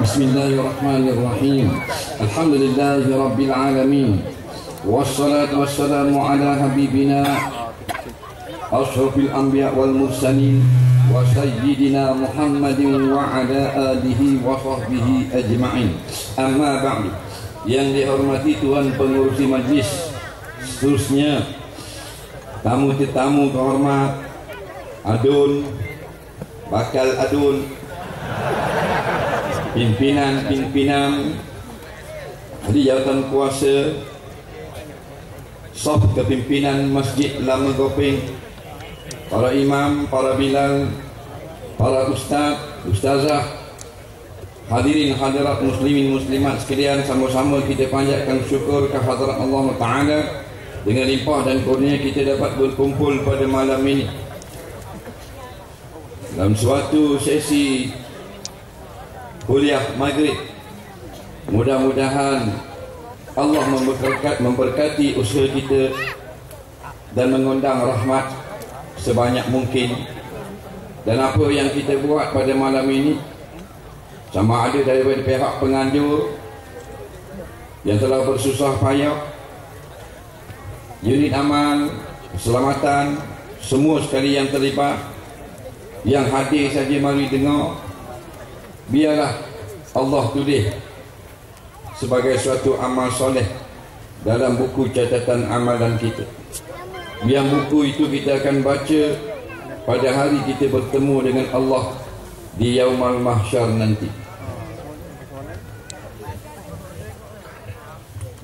Bismillahirrahmanirrahim. Alhamdulillahi rabbil alamin. Wassalatu wassalamu ala habibina ashrafil anbiya wal mursalin wa sayyidina Muhammadin wa ala alihi wa sahbihi ajma'in. Amma ba'du. Yang dihormati Tuan Pengurusi Majlis, seterusnya tamu tetamu terhormat, adun, bakal adun, pimpinan ahli jawatan kuasa, saf kepimpinan Masjid Lama Gopeng, para imam, para bilal, para ustaz, ustazah, hadirin hadirat muslimin muslimat sekalian, sama-sama kita panjatkan syukur kehadrat Allah Ta'ala. Dengan limpah dan kurnia kita dapat berkumpul pada malam ini dalam suatu sesi kuliah maghrib. Mudah-mudahan Allah memberkati usaha kita dan mengundang rahmat sebanyak mungkin. Dan apa yang kita buat pada malam ini, sama ada daripada pihak penganjur yang telah bersusah payah, unit aman, keselamatan, semua sekali yang terlibat, yang hadir saja mari dengar, biarlah Allah tulis sebagai suatu amal soleh dalam buku catatan amalan kita. Yang buku itu kita akan baca pada hari kita bertemu dengan Allah di Yaumal Mahsyar nanti.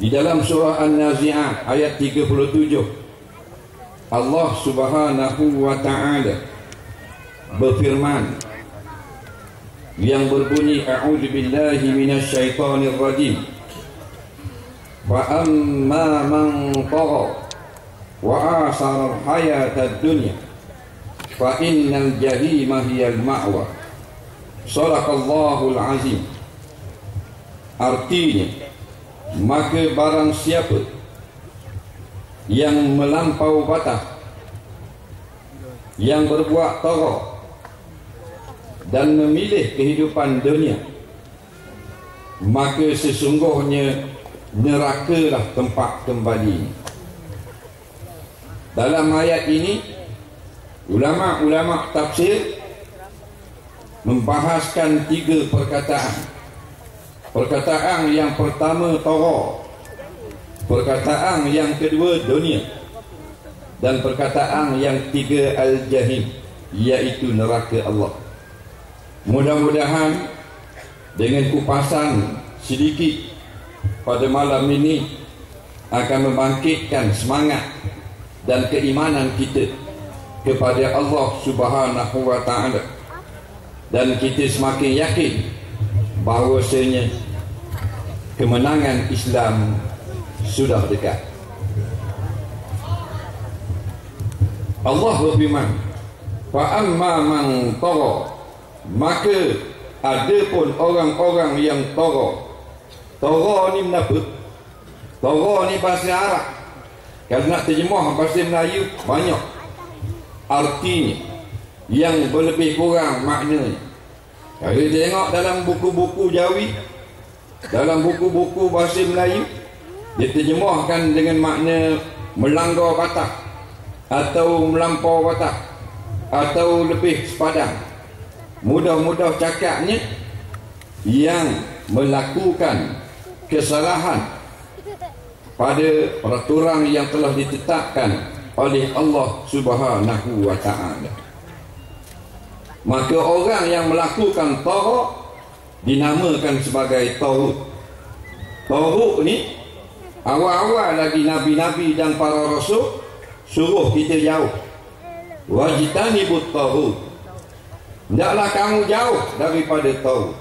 Di dalam surah An-Nazi'at ayat 37, Allah Subhanahu wa Ta'ala berfirman yang berbunyi, a'udzu billahi minasyaitonir rajim, fa amma man tagha wa asara al-hayatad dunya fa innal jahima hiyal ma'wa. Shadaqallahul azim. Artinya, maka barang siapa yang melampau batas, yang berbuat tagha dan memilih kehidupan dunia, maka sesungguhnya nerakalah tempat kembali. Dalam ayat ini, ulama-ulama tafsir membahaskan 3 perkataan. Perkataan yang pertama tagha, perkataan yang kedua dunia, dan perkataan yang ketiga al-jahim, iaitu neraka Allah. Mudah-mudahan dengan kupasan sedikit pada malam ini akan membangkitkan semangat dan keimanan kita kepada Allah Subhanahu wa Ta'ala, dan kita semakin yakin bahawasanya kemenangan Islam sudah dekat. Allah berfirman, fa amma man tagha, maka ada pun orang-orang yang tagha. Tagha ni menapa? Tagha ni bahasa Arab. Kalau nak terjemah bahasa Melayu, banyak artinya yang berlebih kurang maknanya. Kalau tengok dalam buku-buku Jawi, dalam buku-buku bahasa Melayu, dia terjemahkan dengan makna melanggar batas, atau melampau batas, atau lebih sepadan. Mudah-mudah cakapnya, yang melakukan kesalahan pada peraturan yang telah ditetapkan oleh Allah Subhanahu wa Ta'ala. Maka orang yang melakukan tagha dinamakan sebagai taghut. Taghut ni awal-awal lagi nabi-nabi dan para rasul suruh kita jauh. Wajtanibut taghut. Hendaklah kamu jauh daripada taghut.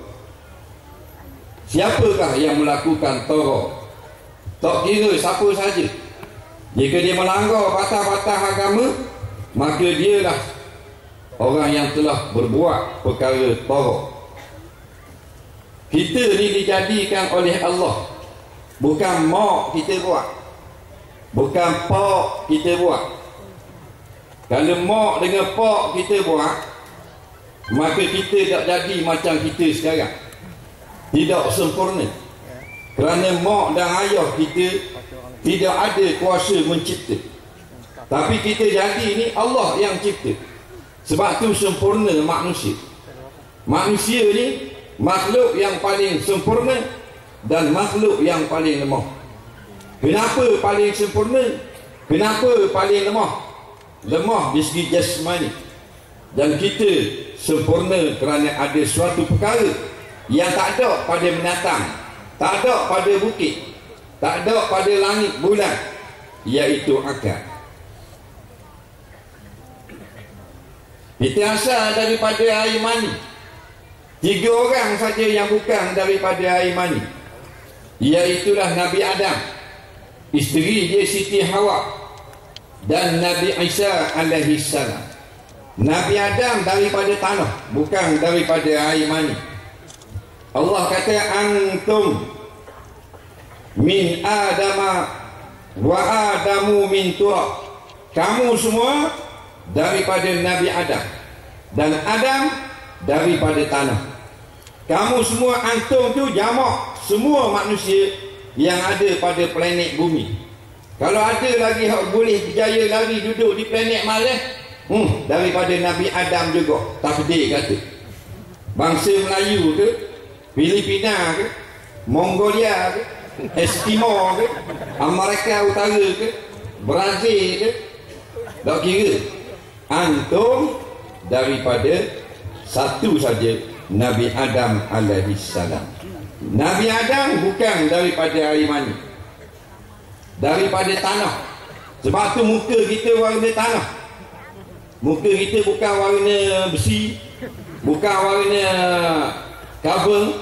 Siapakah yang melakukan tagha? Tak kira siapa saja. Jika dia melanggar batas-batas agama, maka dialah orang yang telah berbuat perkara tagha. Kita ni dijadikan oleh Allah, bukan mak kita buat, bukan pak kita buat. Kalau mak dengan pak kita buat, maka kita tak jadi macam kita sekarang. tidak sempurna, kerana mak dan ayah kita tidak ada kuasa mencipta, tapi kita jadi ni Allah yang cipta. Sebab tu sempurna manusia. Manusia ni makhluk yang paling sempurna dan makhluk yang paling lemah. Kenapa paling sempurna? Kenapa paling lemah? Lemah di segi jasmani. Dan kita sempurna kerana ada suatu perkara yang tak ada pada binatang, tak ada pada bukit, tak ada pada langit bulan, iaitu akal. Kita asal daripada air mani. 3 orang saja yang bukan daripada air mani, iaitulah Nabi Adam, isteri dia Siti Hawa, dan Nabi Isa alaihi salam. Nabi Adam daripada tanah, bukan daripada air mani. Allah kata antum min adama wa adamu min turab. Kamu semua daripada Nabi Adam, dan Adam daripada tanah. Kamu semua, antum tu jamak semua manusia yang ada pada planet bumi. Kalau ada lagi yang boleh berjaya lari duduk di planet Malaysia, daripada Nabi Adam juga. Takdir kata bangsa Melayu ke, Filipina ke, Mongolia ke, Eskimo ke, Amerika Utara ke, Brazil ke, tak kira. Antum daripada satu saja, Nabi Adam alaihi salam. Nabi Adam bukan daripada air mani, daripada tanah. Sebab tu muka kita warna tanah. Muka kita bukan warna besi, bukan warna kabel,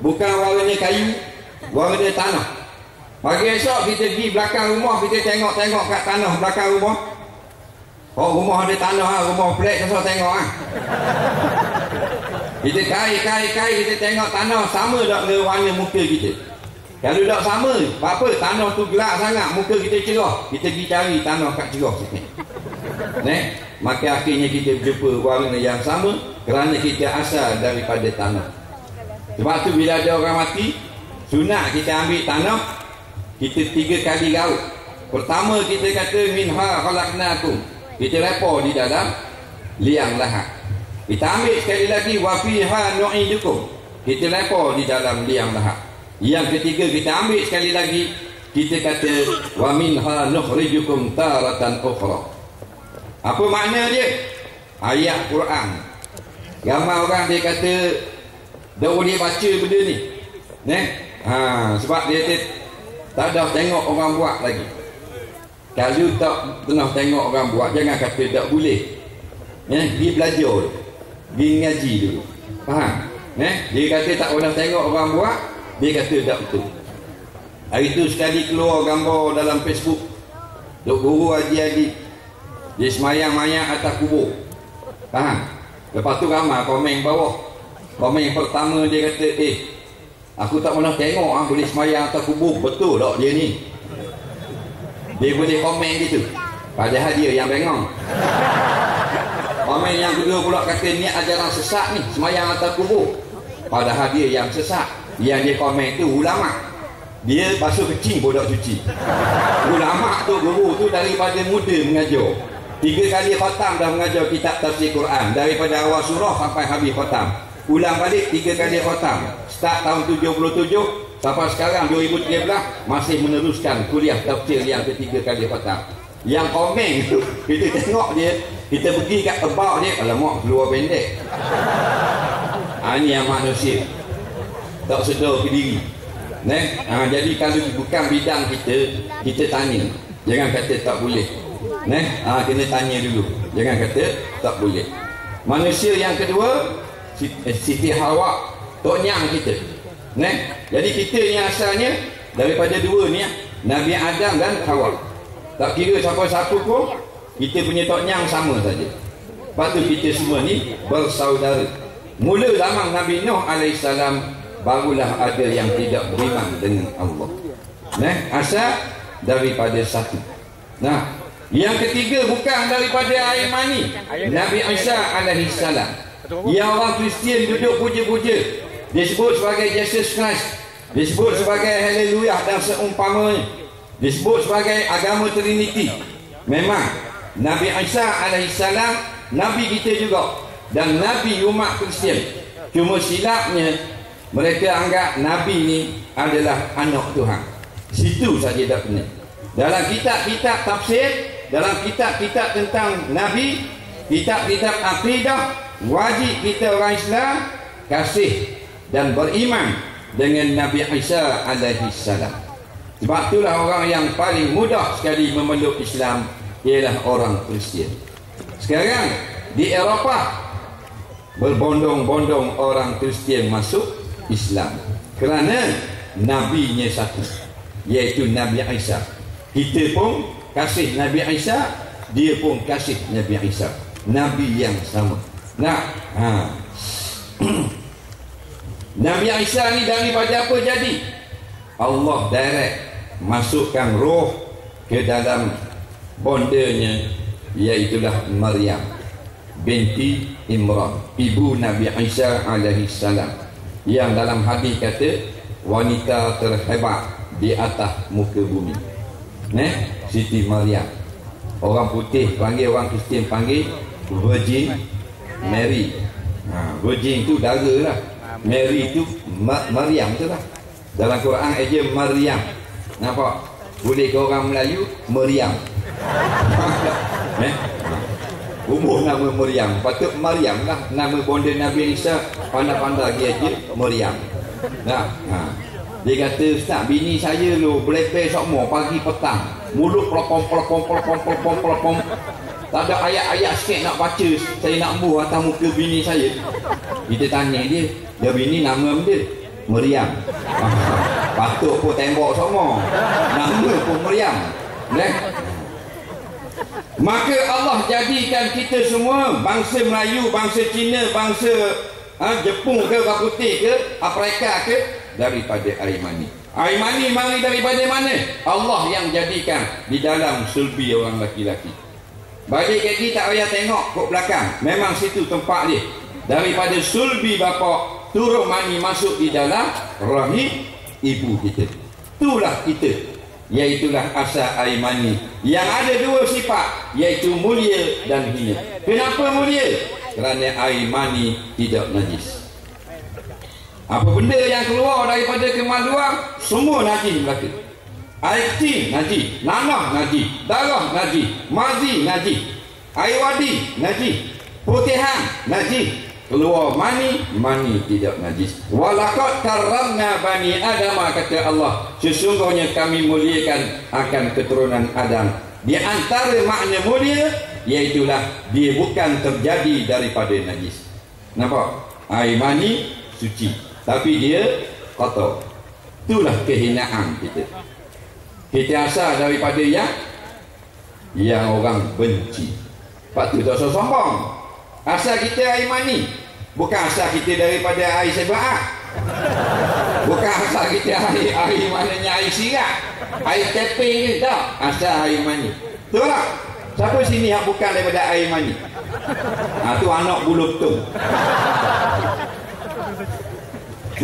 bukan warna kayu, warna tanah. Pagi esok kita pergi belakang rumah, kita tengok-tengok kat tanah belakang rumah. Oh, rumah ada tanah, rumah flat, kita tengok kita kai, kita tengok tanah sama tak dengan warna muka kita. Kalau tak sama, apa tanah tu gelap sangat, muka kita cerah, kita pergi cari tanah kat cerah sini. Maka akhirnya kita berjumpa warna yang sama, kerana kita asal daripada tanah. Sebab tu bila ada orang mati, sunat kita ambil tanah, kita 3 kali gaut. Pertama kita kata minha khalaqnakum, kita lepas di dalam liang lahat. Kita ambil sekali lagi wa fiha nu'idukum, kita lepas di dalam liang lahat. Yang ketiga kita ambil sekali lagi, kita kata wa minha nukhrijukum taratan ukhra. Apa makna dia? Ayat Quran. Ramai orang dia kata tak boleh baca benda ni, sebab dia tak ada tengok orang buat lagi. Kalau tak pernah tengok orang buat, jangan kata tak boleh. Dia belajar, dia ngaji dulu, faham? Dia kata tak pernah tengok orang buat, dia kata tak betul. Hari tu sekali keluar gambar dalam Facebook, Dok Guru Haji dia semayang mayat atas kubur, faham? Lepas tu ramai komen bawah. Komen pertama dia kata, aku tak pernah tengok boleh semayang atas kubur, betul tak dia ni? Dia boleh komen gitu, padahal dia yang bengong. Komen yang kedua pula kata ni ajaran sesat ni, semayang atas kubur, padahal dia yang sesat. Yang dia komen tu ulama, dia basuh kecing pun tak cuci. Ulama tu, guru tu daripada muda mengajar, 3 kali khatam dah mengajar kitab tafsir Quran, daripada awal surah sampai habis khatam. Ulang balik 3 kali khatam, start tahun 77 sampai sekarang 2013 masih meneruskan kuliah tafsir yang ketiga kali khatam. Yang komen tu kita tengok dia, kita pergi kat about dia, alamak keluar pendek. Ini yang manusia tak sedar ke diri. Jadi kalau bukan bidang kita, kita tanya, jangan kata tak boleh. Kena tanya dulu, jangan kata tak boleh. Manusia yang kedua, Siti Hawa, tok nyang kita. Jadi kita ni asalnya daripada 2 ni, Nabi Adam dan Hawa. Tak kira siapa-siapa pun, kita punya tok nyang sama saja. Lepas tu kita semua ni bersaudara. Mula zaman Nabi Nuh alaihissalam, barulah ada yang tidak beriman dengan Allah. Asal daripada satu. Yang ketiga bukan daripada air mani, Nabi Isa alaihissalam. Yang orang Kristian duduk puja-puja, disebut sebagai Jesus Christ, disebut sebagai Haleluya dan seumpamanya, disebut sebagai agama Trinity. Memang Nabi Isa alaihissalam Nabi kita juga dan Nabi umat Kristian. Cuma silapnya mereka anggap Nabi ni adalah anak Tuhan. Situ saja tak benar. Dalam kitab-kitab tafsir, dalam kitab-kitab tentang Nabi, kitab-kitab akidah, wajib kita orang Islam kasih dan beriman dengan Nabi Isa alaihissalam. Sebab itulah orang yang paling mudah sekali memeluk Islam ialah orang Kristian. Sekarang di Eropah berbondong-bondong orang Kristian masuk Islam kerana nabinya satu, iaitu Nabi Isa. Kita pun kasih Nabi Isa, dia pun kasih Nabi Isa, nabi yang sama. Nabi Isa ni daripada apa jadi? Allah direct masukkan roh ke dalam bondanya, iaitulah Maryam binti Imran, ibu Nabi Isa alaihissalam, yang dalam hadis kata wanita terhebat di atas muka bumi. Siti Maryam. Orang putih panggil, orang Kristian panggil Virgin Mary. Virgin tu dara lah, Mary tu Maryam tu lah. Dalam Quran aja Maryam. Nampak? Boleh ke orang Melayu Maryam. Umur nama Maryam, patut Maryam lah. Nama bonda Nabi Isa pandai-pandai dia aja Maryam. Dia kata, Ustaz, bini saya lu belepeh semua pagi petang, mulut pelopom. Tak ada ayat-ayat sikit nak baca, saya nak buh atas muka bini saya. Kita tanya dia bini nama dia Maryam. Patut pun tembok semua, nama pun Maryam. Maka Allah jadikan kita semua, bangsa Melayu, bangsa Cina, bangsa Jepun ke, orang putih ke, Afrika ke, daripada air mani. Air mani mari daripada mana? Allah yang jadikan di dalam sulbi orang laki-laki. Balik kaki tak payah tengok kok belakang, memang situ tempat dia. Daripada sulbi bapa turun mani masuk di dalam rahim ibu kita. Itulah kita, iaitulah asal air mani yang ada dua sifat, iaitu mulia dan hina. Kenapa mulia? Kerana air mani tidak najis. Apa benda yang keluar daripada kemaluan semua najis belaka. Air kecil najis, nanah najis, darah najis, mazi najis, air wadi najis, putihan najis. Keluar mani tidak najis. Walaqad karramna bani Adam, kata Allah, sesungguhnya kami muliakan akan keturunan Adam. Di antara makna mulia iaitulah dia bukan terjadi daripada najis. Nampak? Air mani suci, tapi dia kotor. Itulah kehinaan kita. Kita asal daripada yang orang benci. Lepas tu tak usah sombong. Asal kita air mani, bukan asal kita daripada air sebaat. Bukan asal kita air mananya air sirat, air teping ni, tak. Asal air mani. Betul tak? Siapa sini yang bukan daripada air mani? Tu anak bulu betung.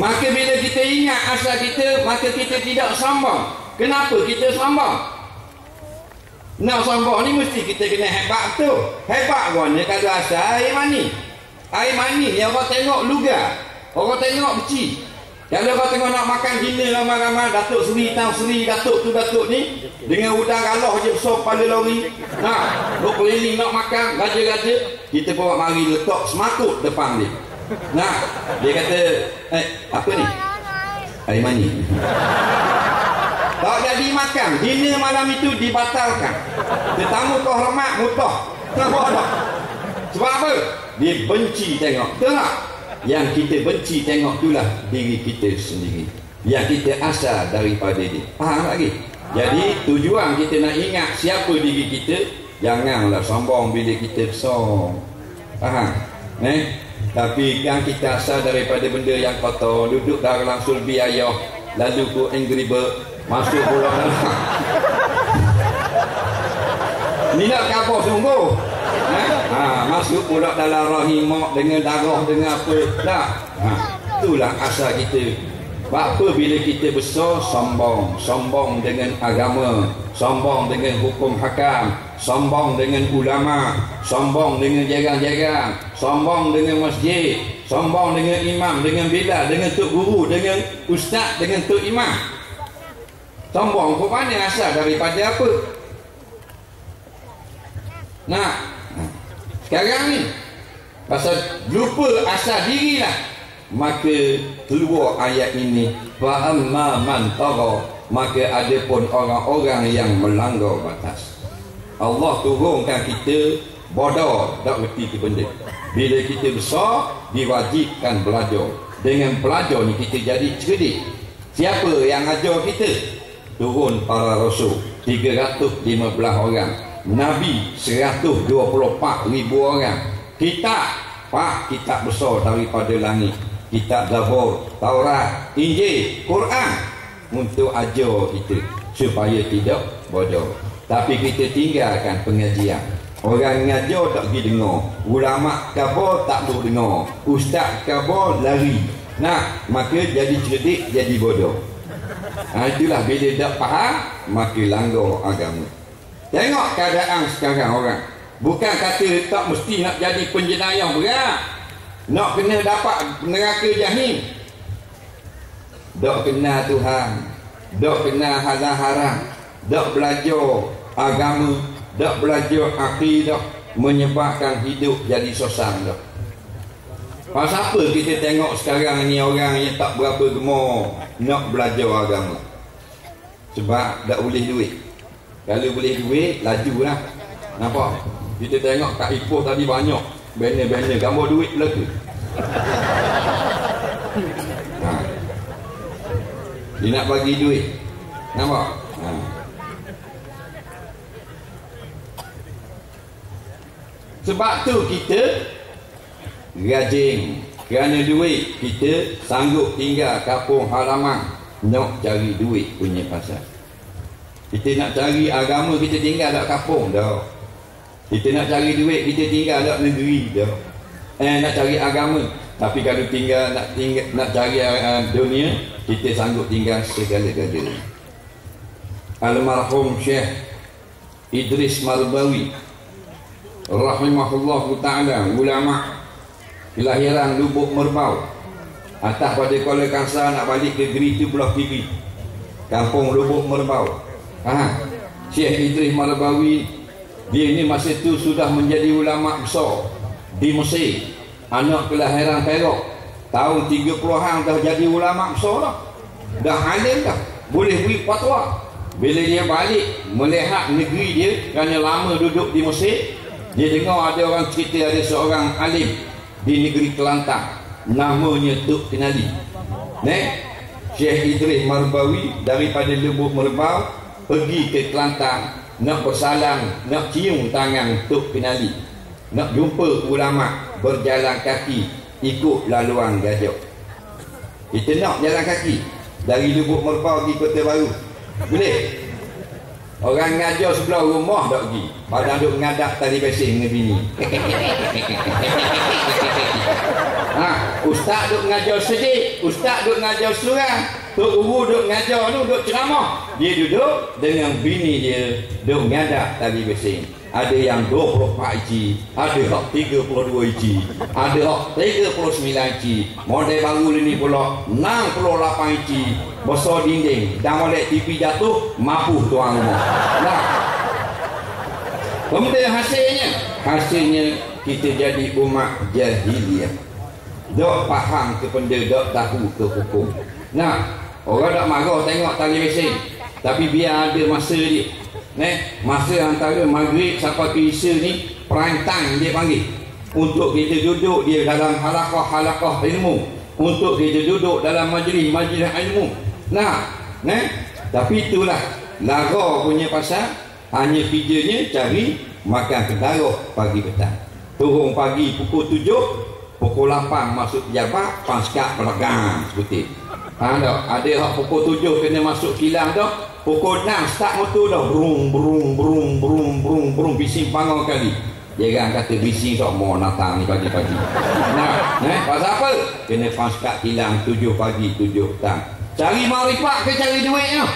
Maka bila kita ingat asal kita, maka kita tidak sombong. Kenapa kita sombong? Nak sombong ni mesti kita kena hebat tu. Hebat guna kalau asal air mani. Air mani yang orang tengok lugar, orang tengok beci. Kalau orang tengok nak makan dinner ramai-ramai, Datuk Seri, Tan Seri, Datuk tu Datuk ni, dengan udang galah je besar kepala lori, duk keliling nak makan, raja-raja, kita bawa mari letak semakut depan dia. Dia kata, apa ni? Air mani. Tak jadi makan, dinner malam itu dibatalkan. Tetamu kehormat mutah. Sebab apa? Dia benci tengok. Betul tak? Yang kita benci tengok itulah diri kita sendiri, yang kita asal daripada dia. Faham lagi? Jadi tujuan kita nak ingat siapa diri kita. Janganlah sombong bila kita besar. Faham? Tapi kan kita asal daripada benda yang kotor. Duduk dalam sulbi ayah, lalu ku Angry Bird masuk bola dalam. Ni nak kapal sungguh. Masuk pula dalam rahim mak dengan darah dengan apa tak. itulah asal kita. Apa bila kita besar sombong dengan agama, sombong dengan hukum hakam, sombong dengan ulama, sombong dengan jarang-jarang, sombong dengan masjid, sombong dengan imam, dengan bilal, dengan tok guru, dengan ustaz, dengan tok imam. Sombong ke mana asal daripada apa? Nah, sekarang ni pasal lupa asal dirilah, maka keluar ayat ini, fa amma man tagha, maka ada pun orang-orang yang melanggar batas. Allah turunkan kita bodoh, tak reti ke benda. Bila kita besar, diwajibkan belajar. Dengan belajar ni kita jadi cerdik. Siapa yang ajar kita? Turun para rasul 315 orang, Nabi 124,000 orang. Kitab besar daripada langit, kitab Zabur, Taurat, Injil, Quran, untuk ajar kita supaya tidak bodoh. Tapi kita tinggalkan pengajian. Orang ngajar tak pergi dengar, ulama khabar tak perlu dengar, ustaz khabar lari. Nah, maka jadi cerdik, jadi bodoh. Itulah bila tak faham, maka langgar agama. Tengok keadaan sekarang orang. Bukan kata tak mesti nak jadi penjenayah berat, nak kena dapat neraka jahim, tak kenal Tuhan, tak kenal halal haram, tak belajar agama, tak belajar akidah, menyebabkan hidup jadi sosang dah. Pasal apa kita tengok sekarang ni orang yang tak berapa gemar nak belajar agama? Sebab tak boleh duit. Kalau boleh duit, lajulah. Nampak? Kita tengok kat Ipoh tadi banyak banner-banner gambar duit belaka. Dia nak bagi duit. Nampak? Sebab tu kita rajin. Kerana duit, kita sanggup tinggal kampung halaman nak cari duit punya pasal. Kita nak cari agama, kita tinggal tak kampung dah. Kita nak cari duit, kita tinggal tak negeri dah. Nak cari agama. Tapi kalau nak cari dunia, kita sanggup tinggal segala-galanya. Almarhum Syekh Idris Marbawi rahimahullah ta'ala, ulama kelahiran Lubuk Merbau, atas pada Kuala Kangsar, nak balik ke Geritu Belah Kiri, kampung Lubuk Merbau. Syekh Idris Marbawi, dia ni masa tu sudah menjadi ulama besar di Mesir. Anak kelahiran Perak, tahun 30-an dah jadi ulama besar dah. Dah alim dah, boleh beri fatwa. Bila dia balik melihat negeri dia, kerana lama duduk di Mesir, dia dengar ada orang cerita ada seorang alim di negeri Kelantan, namanya Tok Kenali. Syekh Idris Marbawi daripada Lubuk Merbau pergi ke Kelantan, nak bersalam, nak cium tangan Tok Kenali, nak jumpa ulama, berjalan kaki ikut laluan Gajah. Kita nak jalan kaki dari Lubuk Merbau pergi Kota Baru, boleh? Orang ngajar sebelah rumah tak pergi, padahal duk ngadap tali basing dengan bini. Ustaz duk ngajar sedih, ustaz duk ngajar surah, tok guru duk ngajar tu, duk ceramah, dia duduk dengan bini dia duk ngadap tali basing. Ada yang 24 inci, ada yang 32 inci, ada yang 39 inci, model baru ini pula 68 inci, besar dinding, dan molek TV jatuh, mapuh tuan rumah. Nah, kemudian hasilnya kita jadi umat jahiliyah, tak faham ke benda, tak tahu ke hukum. Nah, orang tak marah tengok tali basing, tapi biar ada masa dia. Masa antara maghrib sampai ke isya ni, prime time dia panggil, untuk kita duduk dia dalam halaqah ilmu, untuk kita duduk dalam majlis ilmu. Tapi itulah lara punya pasal. Hanya kerjanya cari makan kedarah pagi petang. Turun pagi pukul 7, pukul 8 masuk pejabat, panskap pelegang seperti. Ada hak pukul 7 kena masuk kilang dah, pukul 6 start motor dah, brung bising pangau kali. Jangan kata bising sok mau datang ni pagi-pagi. Nah, pasal apa? Kena paskat hilang 7 pagi 7 petang. Cari makrifat ke cari duit no?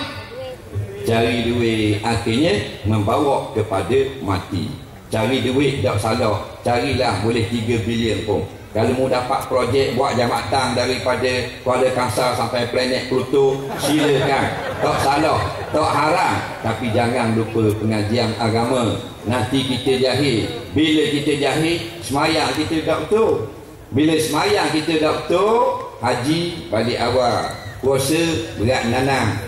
Cari duit akhirnya membawa kepada mati. Cari duit tak salah. Carilah boleh 3 bilion pun. Kalau mau dapat projek buat jambatan daripada Kuala Kangsar sampai planet Pluto, silakan. Tak salah, tak haram. Tapi jangan lupa pengajian agama. Nanti kita jahil. Bila kita jahil, semayang kita tak betul. Bila semayang kita tak betul, haji balik awal. Puasa berat nanam.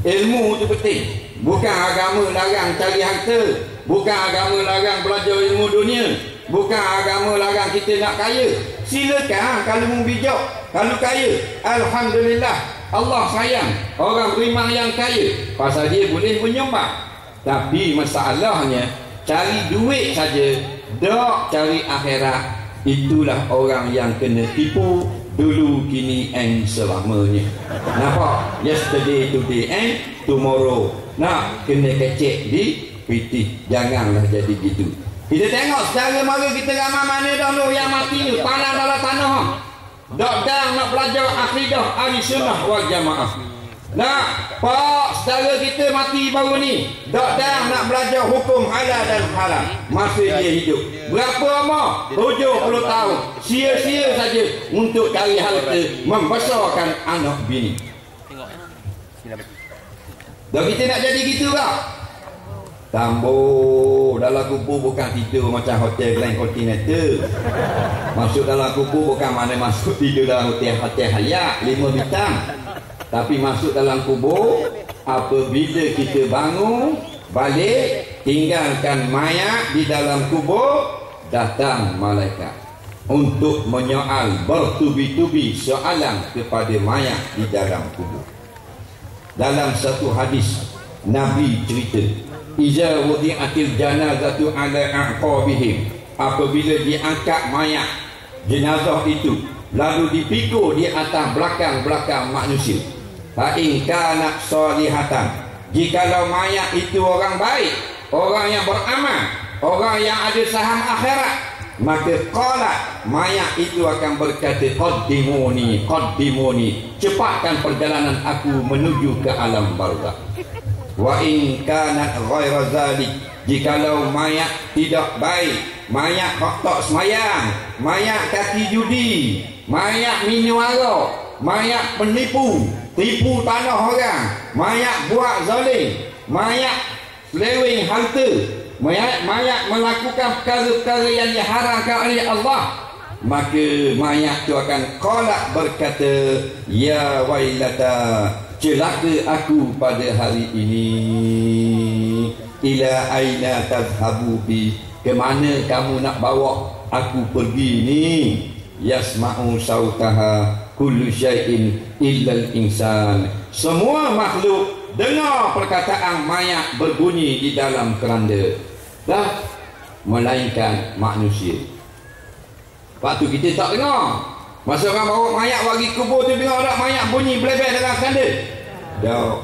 Ilmu tu penting. Bukan agama larang cari harta. Bukan agama larang belajar ilmu dunia. Bukan agama larang kita nak kaya. Silakan kalau mau bijak. Kalau kaya, alhamdulillah, Allah sayang orang beriman yang kaya. Pasal dia boleh menyembah. Tapi masalahnya cari duit saja, tak cari akhirat. Itulah orang yang kena tipu dulu, kini, and selamanya. Nampak? Yesterday, today, and tomorrow. Nak kena kecek di pitih. Janganlah jadi gitu. Kita tengok secara mara kita ramai mana dah lu yang mati ni panas dalam tanah. Dok dah nak belajar akidah ahli sunnah wal jamaah. Nak pak saudara kita mati baru ni, dok dah nak belajar hukum halal dan haram masa dia hidup. Berapa lama? 70 tahun. Sia-sia saja untuk cari harta, membesarkan anak bini. Dah kita nak jadi gitu tak? Tambur dalam kubur bukan tidur macam hotel Grand Continental. Masuk dalam kubur bukan mana masuk tidur dalam hotel Hyatt 5 bintang. Tapi masuk dalam kubur apabila kita bangun balik, tinggalkan mayat di dalam kubur, datang malaikat untuk menyoal bertubi-tubi soalan kepada mayat di dalam kubur. Dalam satu hadis Nabi cerita, iza wudi'atil janazatu ala a'qabihim, apabila diangkat mayat jenazah itu lalu dipikul di atas belakang-belakang manusia, fa in kanat salihatan, jikalau mayat itu orang baik, orang yang beramal, orang yang ada saham akhirat, maka qalat, mayat itu akan berkata, qaddimuni qaddimuni, cepatkan perjalanan aku menuju ke alam barzakh. Wa in kanat ghaira zalik, jikalau mayat tidak baik, mayat tak semayang, mayat kaki judi, mayat minum arak, mayat penipu, tipu tanah orang, mayat buat zalim, mayat seleweng harta, mayat melakukan perkara-perkara yang diharamkan oleh Allah, maka mayat itu akan qala, berkata, ya wailata, celaka aku pada hari ini. Ila aina tazhabu bi, ke mana kamu nak bawa aku pergi ni? Yasma'u sautaha kullu syai'in illal insan, semua makhluk dengar perkataan mayat berbunyi di dalam keranda, dah melainkan manusia. Waktu kita tak dengar. Masa orang bawa mayat bagi kubur tu, dengar tak mayat bunyi belebek dalam keranda?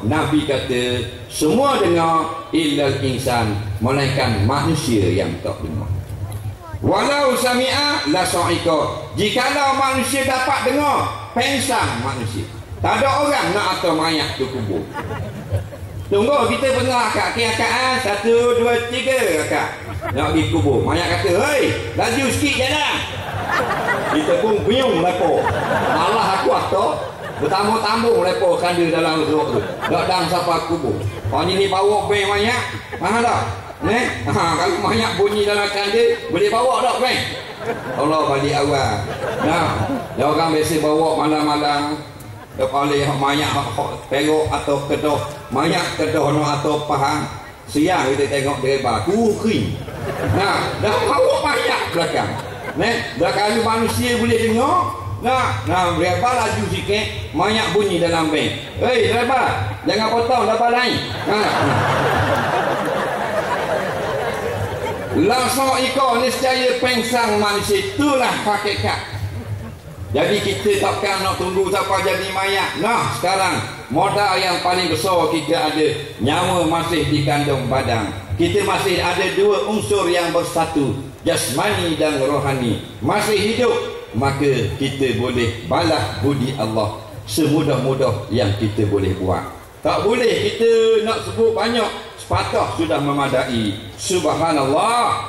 Nabi kata semua dengar illal insan, melainkan manusia yang tak dengar. Walau sami'a la sa'iqa, jikalau manusia dapat dengar, pensang manusia. Tak ada orang nak atau mayat tu kubur. Tunggu kita pernah akak akak 1, 2, 3 akak nak pergi kubur. Mayat kata, hei, laju sikit jalan. Kita pun bingung lepo. Allah aku atau bertambung-tambung lepo kanda dalam rok tu. Tak dang siapa kubur. Orang ni bawa bank mayat. Faham tak? Kalau mayat bunyi dalam kanda, boleh bawa tak bank? Allah balik awal. Nah, dia orang biasa bawa malam-malam. Kepala mayat perok atau kedoh, mayat kedoh no atau pahang. Siang kita tengok dereba kuring. Nah, dah bawa mayat belakang. Belakang manusia boleh dengar. Nah, dereba laju sikit, mayat bunyi dalam bank. Hei dereba, jangan potong dapat lain. Langsung ikut niscaya pengsang manusia, itulah hakikat. Jadi kita takkan nak tunggu siapa jadi mayat. Sekarang modal yang paling besar kita ada, nyawa masih di kandung badan. kita masih ada dua unsur yang bersatu, jasmani dan rohani, masih hidup, maka kita boleh balas budi Allah semudah-mudah yang kita boleh buat. Tak boleh kita nak sebut banyak, sepatah sudah memadai. Subhanallah,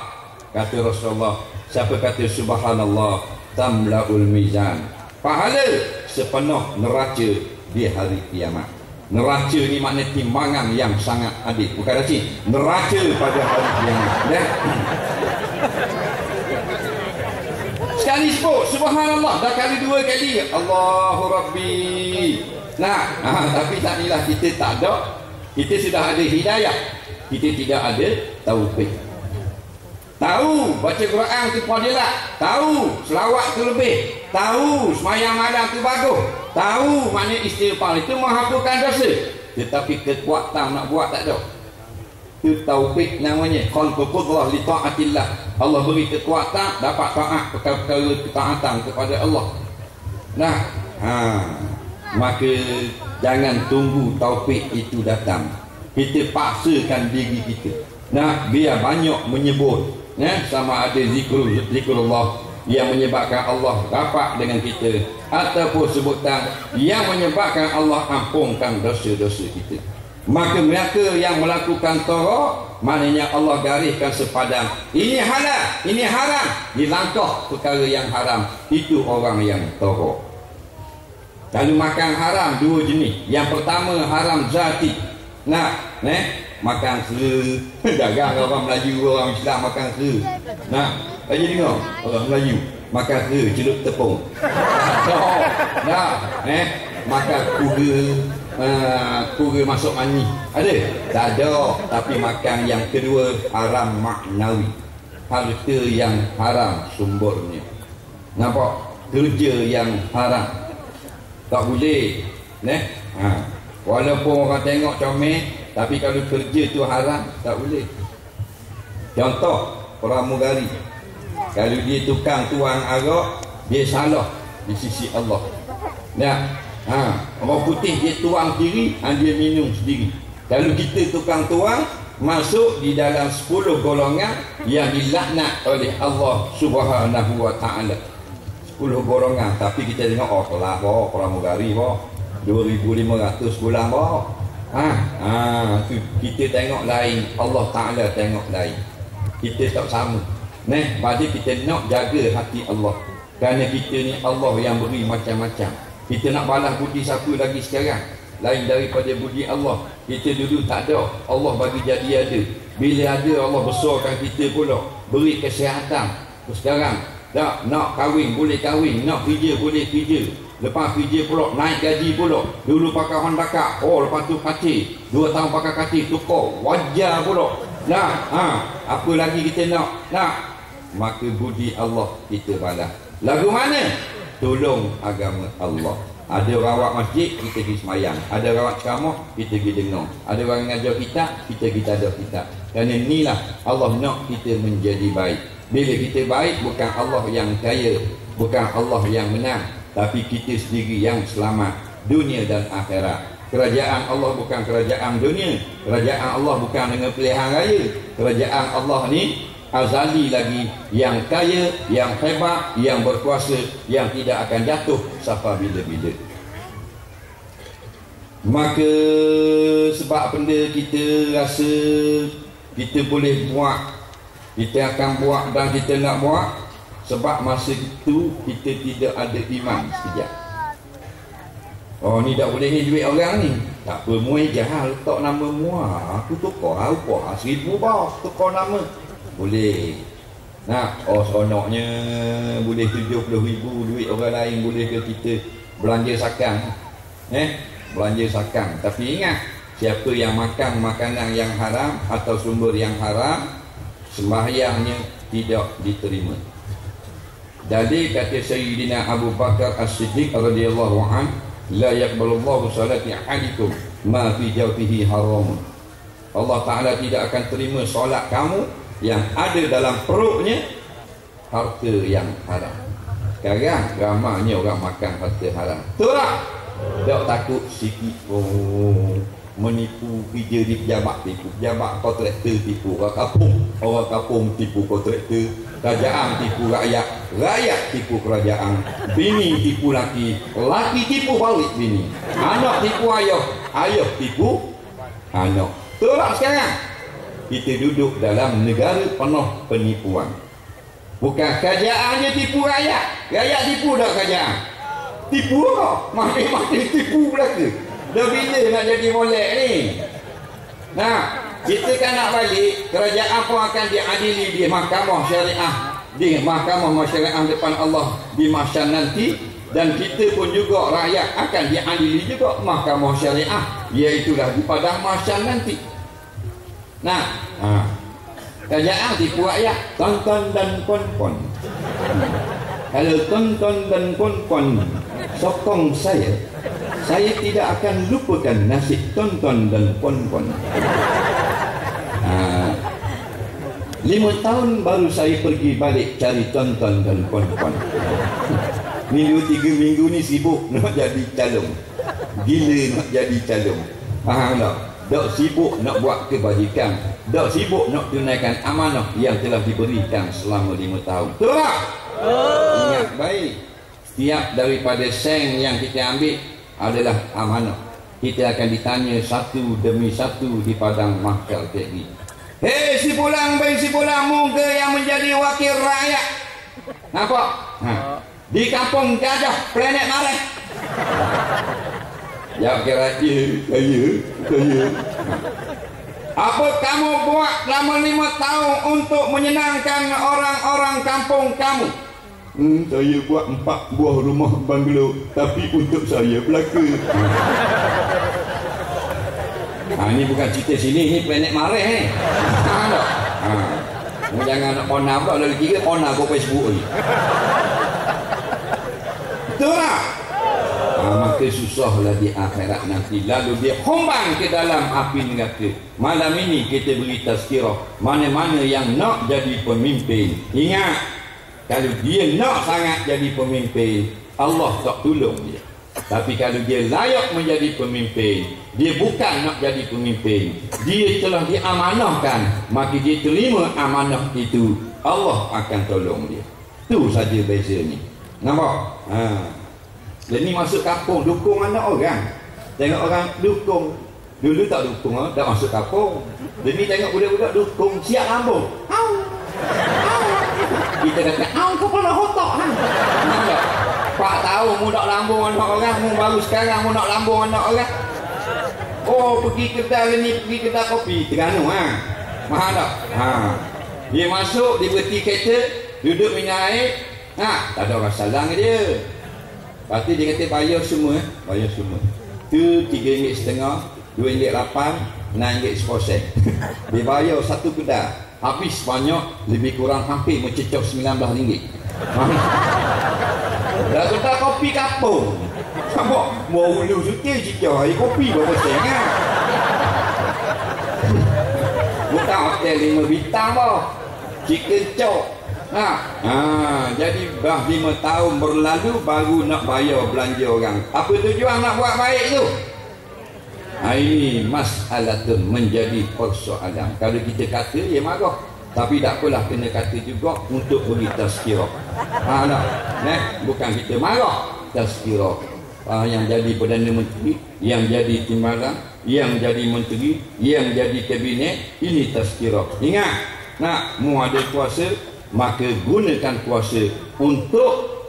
kata Rasulullah, siapa kata subhanallah tamlaul mizan, pahala sepenuh neraca di hari kiamat. Neraca ni makna timbangan yang sangat adil, bukan racun, neraca pada hari kiamat. Sekali sebut subhanallah, dah kali dua kali Allahu Rabbi. Tapi taklah kita tak ada, kita sudah ada hidayah, kita tidak ada taufik. Tahu baca Quran tu fadilah, tahu selawat tu lebih, tahu semayang malam tu bagus, tahu makna istighfar itu menghapuskan dosa, tetapi kekuatan nak buat tak ada. Itu taufik namanya, khalqul qudrah li taatillah. Allah beri kekuatan dapat taat perkara-perkara ketaatan kepada Allah. Maka jangan tunggu taufik itu datang, kita paksakan diri kita. Biar banyak menyebut, sama ada zikrullah yang menyebabkan Allah rapat dengan kita, ataupun sebutan yang menyebabkan Allah ampunkan dosa-dosa kita. Maka mereka yang melakukan tarak, maknanya Allah gariskan sepadan, ini halal, ini haram, dilangkah perkara yang haram, itu orang yang tarak. Kalau makan haram dua jenis. Yang pertama haram zati. Makan kera. Dagang orang Melayu, orang Islam makan kera. Aja dengar orang Melayu makan kera, celup tepung. Makan kura masuk mani. Ada? Tak ada. Tapi makan yang kedua haram maknawi, harta yang haram sumbernya. Nampak? Kerja yang haram tak boleh. Walaupun orang tengok comel, tapi kalau kerja tu haram, tak boleh. Contoh pramugari, kalau dia tukang tuang arak, dia salah di sisi Allah. Orang putih dia tuang sendiri, dia minum sendiri. Kalau kita tukang tuang, masuk di dalam 10 golongan yang dilaknat oleh Allah Subhanahu wa taala. 10 golongan. Tapi kita tengok telah pramugari 2,500 bulan tu kita tengok lain, Allah Ta'ala tengok lain. Kita tak sama. Jadi kita nak jaga hati Allah, kerana kita ni Allah yang beri macam-macam. Kita nak balas budi siapa lagi sekarang lain daripada budi Allah. Kita dulu tak ada, Allah bagi jadi ada. Bila ada, Allah besarkan kita pula, beri kesihatan. Sekarang nak kahwin boleh kahwin, nak kerja boleh kerja, lepas kerja pula naik gaji pula. Dulu pakai Honda Kak, lepas tu katil, 2 tahun pakai katil, tukar wajar pula. Apa lagi kita nak? Maka budi Allah kita balas. Lagu mana? Tolong agama Allah. Ada rawat masjid, kita pergi semayang. Ada rawat ceramah, kita pergi dengar. Ada orang ngajar kitab, kita pergi tadah kitab. Kerana inilah Allah nak kita menjadi baik. Bila kita baik, bukan Allah yang kaya, bukan Allah yang menang, tapi kita sendiri yang selamat dunia dan akhirat. Kerajaan Allah bukan kerajaan dunia. Kerajaan Allah bukan dengan pilihan raya. Kerajaan Allah ni azali lagi, yang kaya, yang hebat, yang berkuasa, yang tidak akan jatuh sampai bila-bila. Maka sebab benda kita rasa kita boleh buat, kita akan buat dan kita nak buat, sebab masa itu kita tidak ada iman sekejap. Ni tak boleh ni duit orang ni. Tak apa, muai jahal letak nama muah. Aku tukar apa? 1,000 bah tukar nama. Boleh. Seronoknya boleh 70,000 duit orang lain, boleh ke kita belanja sakang? Belanja sakang. Tapi ingat, siapa yang makan makanan yang haram atau sumber yang haram, sembahyangnya tidak diterima. Jadi kata Sayyidina Abu Bakar As-Siddiq radhiyallahu anhu, la yaqbalullahu salati ahadikum ma fi jawfihi haram. Allah Ta'ala tidak akan terima solat kamu yang ada dalam perutnya harta yang haram. Sekarang ramainya orang makan harta haram. Betul tak? Tak takut sikit. menipu kerja di pejabat, tipu pejabat, kontraktor tipu orang kampung tipu kontraktor, kerajaan tipu rakyat, rakyat tipu kerajaan, bini tipu laki, laki tipu balik bini, anak tipu ayah, ayah tipu anak. Betul tak sekarang? Kita duduk dalam negara penuh penipuan. Bukan kerajaan je tipu rakyat, rakyat tipu dah kerajaan. Tipu apa? Mati-mati tipu belaka. Dah bila nak jadi molek ni? Nah, kita kan nak balik, kerajaan pun akan diadili di mahkamah syariah, di mahkamah syariah depan Allah di mahsyar nanti, dan kita pun juga rakyat akan diadili juga mahkamah syariah, iaitulah di padang mahsyar nanti. Nah, kerajaan tipu rakyat, tonton dan pon-pon. Kalau tonton dan pon-pon sokong saya tidak akan lupakan nasib tonton dan pon-pon. 5 tahun baru saya pergi balik cari tonton dan pon-pon. Minggu 3 minggu ni sibuk nak jadi calon. Gila nak jadi calon. Faham tak? Dok sibuk nak buat kebajikan, dok sibuk nak tunaikan amanah yang telah diberikan selama 5 tahun. Betul tak? Ingat baik, setiap daripada sen yang kita ambil adalah amanah. Kita akan ditanya satu demi satu di padang mahsyar ini. Hei si pulang baik si pulang, muka yang menjadi wakil rakyat. Nampak? Di kampung Gajah, planet Mareh. Jawab kira saya. Apa kamu buat selama 5 tahun untuk menyenangkan orang-orang kampung kamu? Saya buat 4 buah rumah banglo, tapi untuk saya belaka. Ini bukan cerita sini, ini planet Mareh ni. Jangan nak kona pula, dari kira kona kau Facebook ni. Betul tak? Maka susahlah di akhirat nanti. Lalu dia hombang ke dalam api neraka. Malam ini kita beri tazkirah mana-mana yang nak jadi pemimpin. Ingat, kalau dia nak sangat jadi pemimpin, Allah tak tolong dia. Tapi kalau dia layak menjadi pemimpin, dia bukan nak jadi pemimpin, dia telah diamanahkan, maka dia terima amanah itu, Allah akan tolong dia. Itu saja bezanya. Nampak? Jadi masuk kampung, dukung anak orang. Tengok orang dukung. Dulu tak dukung, dah masuk kampung. Jadi tengok budak-budak dukung, siap lambung. Kita kata, kau pernah hotak. 4 tahun mu nak lambung anak orang, mu baru sekarang mu nak lambung anak orang. Oh, pergi kedai ni, pergi kedai kopi, Terengganu mahal tak? Dia masuk, dia berhenti kereta, duduk minum air, tak ada orang salang dia. Lepas tu dia kata bayar semua, bayar semua. Tu RM3.50, RM2.8, RM6.10. Dia bayar satu kedai, habis banyak, lebih kurang hampir mencecah RM19. Dah kedai kopi kampung. Nampak? Mau ulu suti cecah air kopi berapa sen kan? Bukan hotel 5 bintang bah. Chicken chop. Jadi dah 5 tahun berlalu baru nak bayar belanja orang. Apa tujuan nak buat baik tu? Ini masalah tu menjadi persoalan. Kalau kita kata dia marah, tapi tak apalah, kena kata juga untuk beri tazkirah. Bukan kita marah, tazkirah. Yang jadi Perdana Menteri, yang jadi timbalan, yang jadi menteri, yang jadi kabinet, ini tazkirah. Ingat, mu ada kuasa, maka gunakan kuasa untuk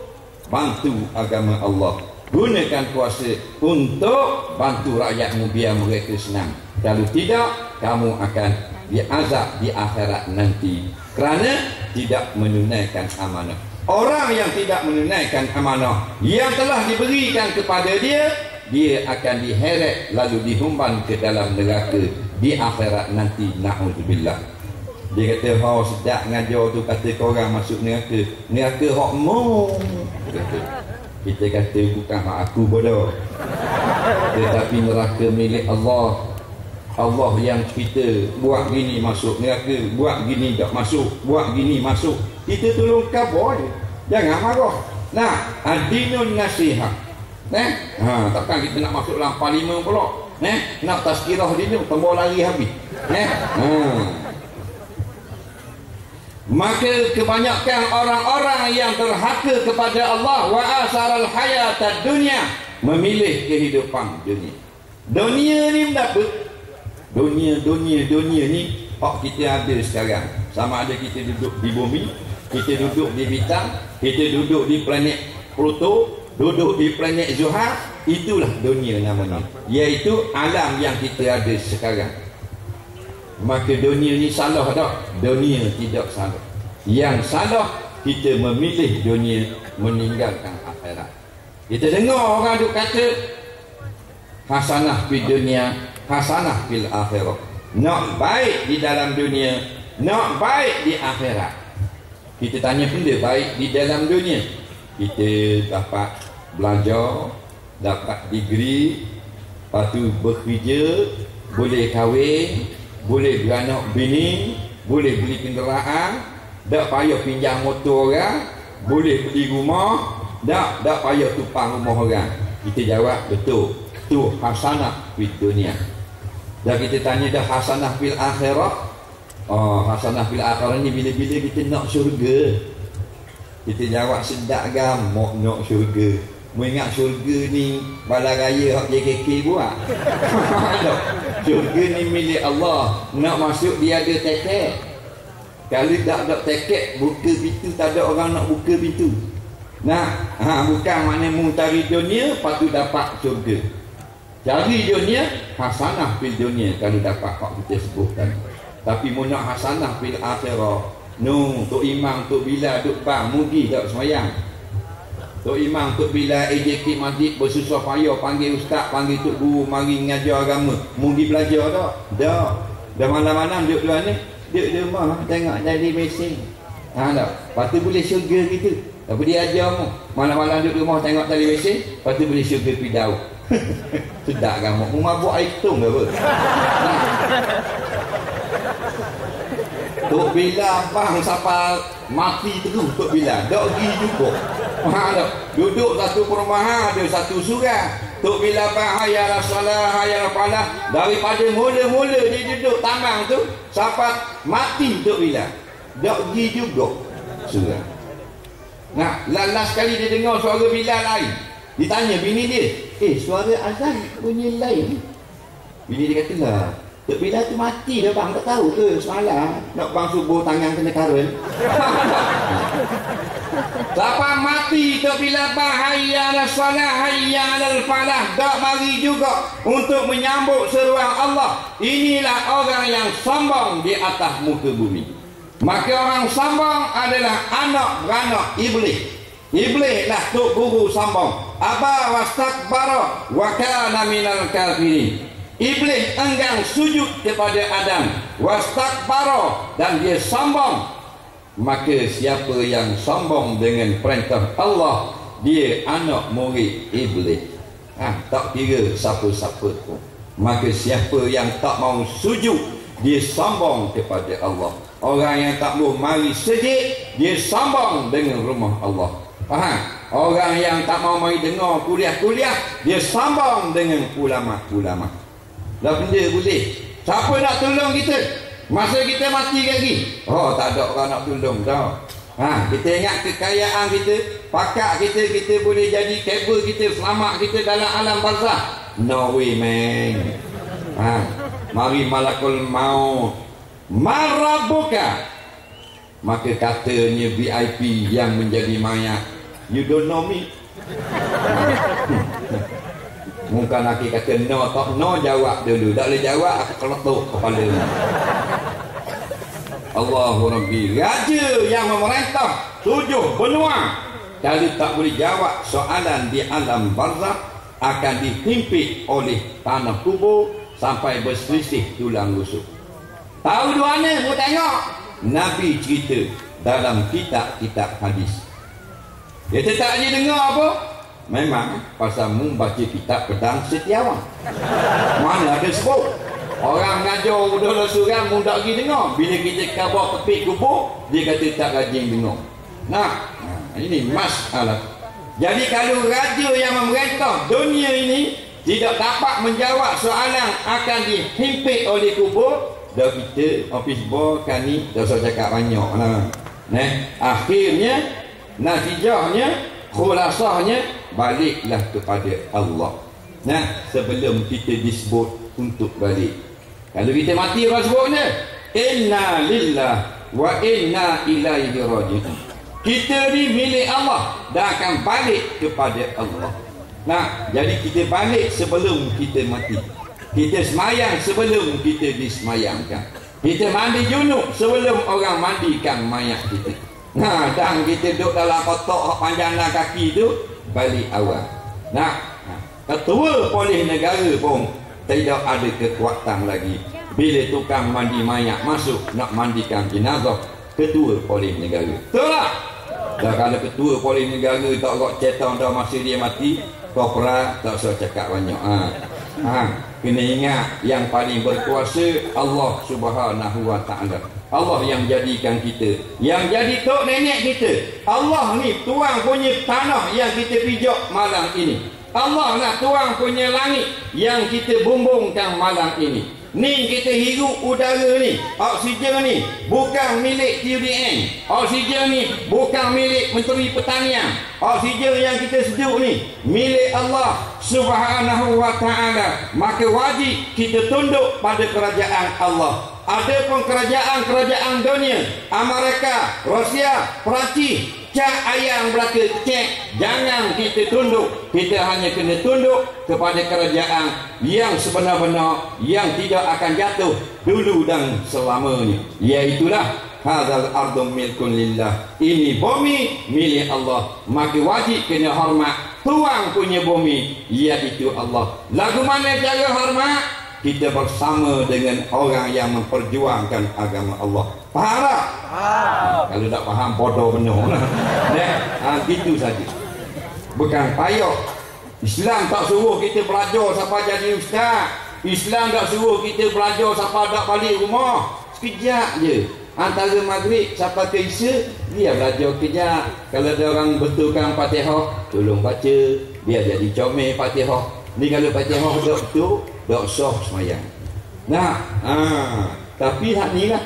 bantu agama Allah. Gunakan kuasa untuk bantu rakyatmu biar mereka senang. Kalau tidak, kamu akan diazab di akhirat nanti kerana tidak menunaikan amanah. Orang yang tidak menunaikan amanah yang telah diberikan kepada dia, dia akan diheret lalu dihumban ke dalam neraka di akhirat nanti. Na'udzubillah. Dia kata, sedap ngajar tu, kata korang masuk neraka. Neraka hak mu. Kita kata bukan hak aku bodoh, tetapi neraka milik Allah. Allah yang kita buat gini masuk neraka, buat gini tak masuk, buat gini masuk. Kita tolong cover je. Jangan marah. Adinun nasihat. Takkan kita nak masuk dalam parlimen pula. Nak tazkirah dia tambah lari habis. Maka kebanyakan orang-orang yang derhaka kepada Allah wa asaral hayatad dunya, memilih kehidupan dunia. Dunia ni mendapat dunia ni kita ada sekarang. Sama ada kita duduk di bumi, kita duduk di bintang, kita duduk di planet Pluto, duduk di planet Zuhal, itulah dunia namanya, iaitu alam yang kita ada sekarang. Maka dunia ni salah tak? Dunia tidak salah. Yang salah kita memilih dunia, meninggalkan akhirat. Kita dengar orang duk kata hasanah fid dunia, hasanah fil akhirah. Nak baik di dalam dunia, nak baik di akhirat. Kita tanya benda baik di dalam dunia, kita dapat belajar, dapat degree, lepas tu bekerja, boleh kahwin, boleh beranak bini, boleh beli kenderaan, tak payah pinjam motor orang, boleh beli rumah, tak payah tumpang rumah orang. Kita jawab betul, tu hasanah fid dunia. Dan kita tanya dah hasanah fil akhirah. Hasanah fil akhirah ni bila-bila kita nak syurga, kita jawab sedap gamuk nak syurga. Mengingat syurga ni bala raya hak JKK buat. Syurga ni milik Allah, nak masuk dia ada tiket. Kalau tak ada tiket, buka pintu, tak ada orang nak buka pintu. Bukan makna mu cari dunia lepas tu dapat syurga. Cari dunia, hasanah fil dunia kalau dapat hak kita sebutkan. Tapi mu nak hasanah fil akhirah, Tok Imam, Tok Bilal, Tok Bang, mugi tak semayang. Tok Imam, Tok Bilal, AJK Masjid bersusah payah panggil ustaz, panggil Tok Guru mari mengajar agama. Mugi belajar tak? Tak. Dah malam-malam duduk luar ni, duduk di rumah tengok jadi mesin. Tak. Lepas tu boleh syurga kita. Tapi dia ajar mu, malam-malam duduk di rumah tengok tali mesin, lepas tu boleh syurga pidau. Sedap kamu. Mu mabuk air ketung ke apa? Tok Bilal bang siapa mati terus Tok Bilal. Dak pergi juga. Duduk satu perumahan ada satu surah. Tok Bilal bang hayya salah hayya falah. Daripada mula-mula dia duduk tambang tu sampai mati Tok Bilal. Dak pergi juga surah. Last sekali dia dengar suara Bilal lain. Ditanya bini dia, suara azan bunyi lain. Bini dia kata lah, Tok Bilal tu mati dah bang, tak tahu ke semalam nak bang subuh tangan kena karen. Lepas mati Tok Bilal bang hayya ala salah hayya ala falah, tak mari juga untuk menyambut seruan Allah. Inilah orang yang sombong di atas muka bumi. Maka orang sombong adalah anak beranak iblis. Iblis lah Tok Guru sombong. Aba wastakbara wa kana minal kafirin. Iblis enggan sujud kepada Adam, wastakbara, dan dia sombong. Maka siapa yang sombong dengan perintah Allah, dia anak murid iblis. Tak kira siapa-siapa pun. Maka siapa yang tak mau sujud, dia sombong kepada Allah. Orang yang tak mau mari sujud, dia sombong dengan rumah Allah. Faham? Orang yang tak mau mari dengar kuliah-kuliah, dia sombong dengan ulama-ulama. Dah benda boleh. Siapa nak tolong kita masa kita mati lagi? Tak ada orang nak tolong tau. Kita ingat kekayaan kita, pakat kita boleh jadi kabel kita, selamat kita dalam alam barzah. No way man. Mari malakul maut, marabuka. Maka katanya VIP yang menjadi mayat, you don't know me. Mungkin laki kata no, tak no, jawab dulu. Tak boleh jawab, aku keletuk kepala. Allahu Rabbi. Raja yang memerintah 7 benua, kalau tak boleh jawab soalan di alam barzakh, akan dihimpit oleh tanah kubur sampai berselisih tulang rusuk. Tahu dua ni, mau tengok Nabi cerita dalam kitab-kitab hadis. Dia tak je dengar apa? Memang pasal membaca kitab Pedang Setiawan. Mana ada sebut orang ngajar udah surang mudah pergi dengar. Bila kita kabar kepik kubur, dia kata tak rajin dengar. Ini masalah. Jadi kalau raja yang memerintah dunia ini tidak dapat menjawab soalan akan dihimpit oleh kubur, dah kita office boy kan ni dah usah cakap banyak lah. Akhirnya natijahnya khulasahnya baliklah kepada Allah. Sebelum kita disebut untuk balik, kalau kita mati apa sebutnya? Inna lillah wa inna ilaihi raji'un. Kita ni milik Allah dan akan balik kepada Allah. Jadi kita balik sebelum kita mati. Kita semayang sebelum kita disemayangkan. Kita mandi junub sebelum orang mandikan mayat kita. Dan kita duduk dalam kotak panjang kaki tu balik awal. Ketua polis negara pun tidak ada kekuatan lagi. Bila tukang mandi mayat masuk nak mandikan jenazah, ketua polis negara. Betul tak? Dah kalau ketua polis negara tak rok cetak dah masa dia mati, korporat tak usah cakap banyak. Kena ingat yang paling berkuasa Allah Subhanahu wa taala. Allah yang jadikan kita, yang jadi tok nenek kita. Allah ni tuang punya tanah yang kita pijak malam ini. Allah lah tuang punya langit yang kita bumbungkan malam ini. Ni kita hirup udara ni, oksigen ni bukan milik TUDN. Oksigen ni bukan milik Menteri Pertanian. Oksigen yang kita sejuk ni milik Allah Subhanahu wa taala. Maka wajib kita tunduk pada kerajaan Allah. Ada pun kerajaan-kerajaan dunia, Amerika, Rusia, Perancis, cak ayam belaka cek, jangan kita tunduk. Kita hanya kena tunduk kepada kerajaan yang sebenar-benar, yang tidak akan jatuh dulu dan selamanya. Iaitulah hadzal ardu milkun lillah. Ini bumi milik Allah. Maka wajib kena hormat tuang punya bumi, iaitu Allah. Lagu mana cara hormat? Kita bersama dengan orang yang memperjuangkan agama Allah. Faham tak? Kalau tak faham, bodoh benar. Itu saja. Bukan payah. Islam tak suruh kita belajar sampai jadi ustaz. Islam tak suruh kita belajar sampai tak balik rumah. Sekejap je. Antara maghrib sampai ke isya, dia belajar kejap. Kalau ada orang betulkan Fatihah, tolong baca. Biar jadi comel Fatihah. Ni kalau Fatihah betul, tak sah semayang. Tapi hak ni lah,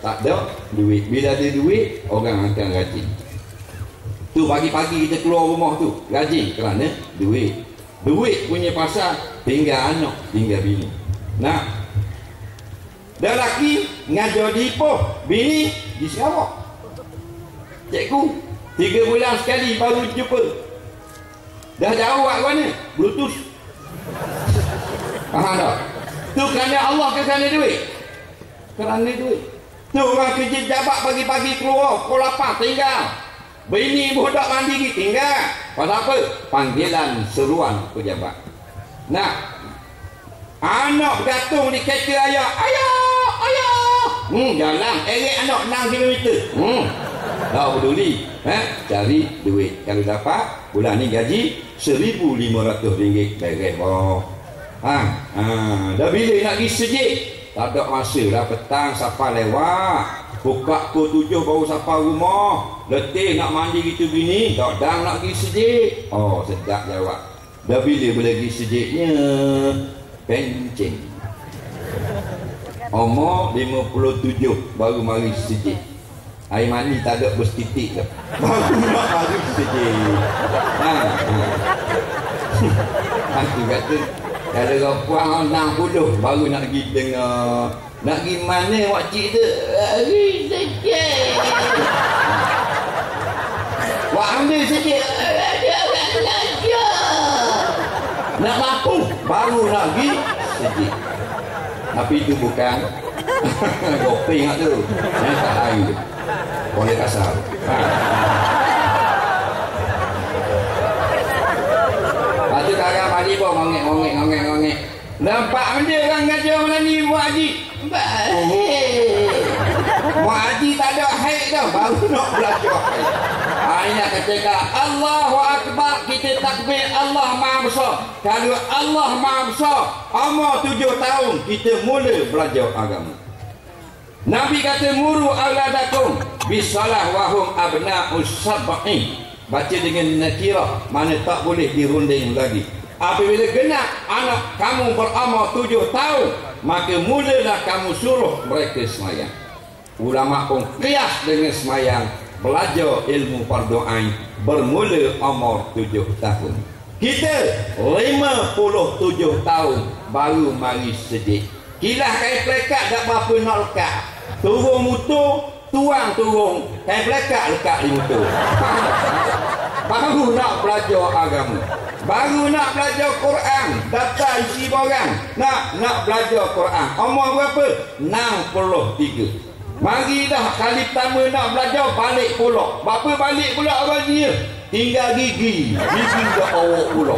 tak ada duit. Bila ada duit, orang akan rajin. Tu pagi-pagi kita keluar rumah tu rajin kerana duit. Duit punya pasal tinggal anak, tinggal bini. Dah laki ngajar di Ipoh, bini di Sarawak. Cikgu 3 bulan sekali baru jumpa. Dah jauh kat mana? Bluetooth. Faham tak? Tu kerana Allah ke kerana duit? Kerana duit. Tu orang kerja jabat pagi-pagi keluar pukul 8 tinggal. Bini budak mandi tinggal. Pasal apa? Panggilan seruan pejabat. Anak bergantung di kereta ayah. Ayah! Jalan erek anak 6 km. Tak peduli. Cari duit. Kalau dapat bulan ni gaji RM1,500 beres boh. Dah bila nak pergi sejik, tak ada masa dah. Petang siapa lewat, buka pukul 7 baru siapa rumah. Letih nak mandi gitu bini, tak dang nak pergi sejik. Sedap jawab. Dah bila boleh pergi sejiknya? Pencing. Umur 57 baru mari sejik. Air mani tak ada berstitik dah. Baru nak mari sejik. Aku kata kalau kau puang 60 baru nak pergi dengar. Nak pergi mana wakcik tu? Hari sikit. Wak ambil sikit. Ada orang belajar. Nak mampu baru nak pergi sikit. Tapi itu bukan gopeng kat tu. Tak lain tu. Boleh kasar. Lepas tu kakak pagi pun ngongek. Nampak benda orang ngajar mana ni Muak Haji? Baik. Muak Haji tak ada haid dah, baru nak belajar haid. Ini nak katakan Allahu Akbar, kita takbir Allah Maha Besar. Kalau Allah Maha Besar, umur 7 tahun kita mula belajar agama. Nabi kata muru auladakum bisalah wahum abna'us sab'in. Baca dengan nakirah, mana tak boleh dirunding lagi. Apabila genap anak kamu berumur 7 tahun, maka mulalah kamu suruh mereka semayang. Ulama pun qiyas dengan semayang, belajar ilmu fardu ain bermula umur 7 tahun. Kita 57 tahun baru mari sedih. Kilah kain pelekat tak berapa nak lekat. Turun motor, tuang turun, kain pelekat lekat di motor. Baru nak belajar agama, baru nak belajar Quran, daftar isi borang, nak belajar Quran. Umur berapa? 63. Mari dah kali pertama nak belajar, balik pula. Berapa balik pula orang dia? Tinggal gigi dah awak pula.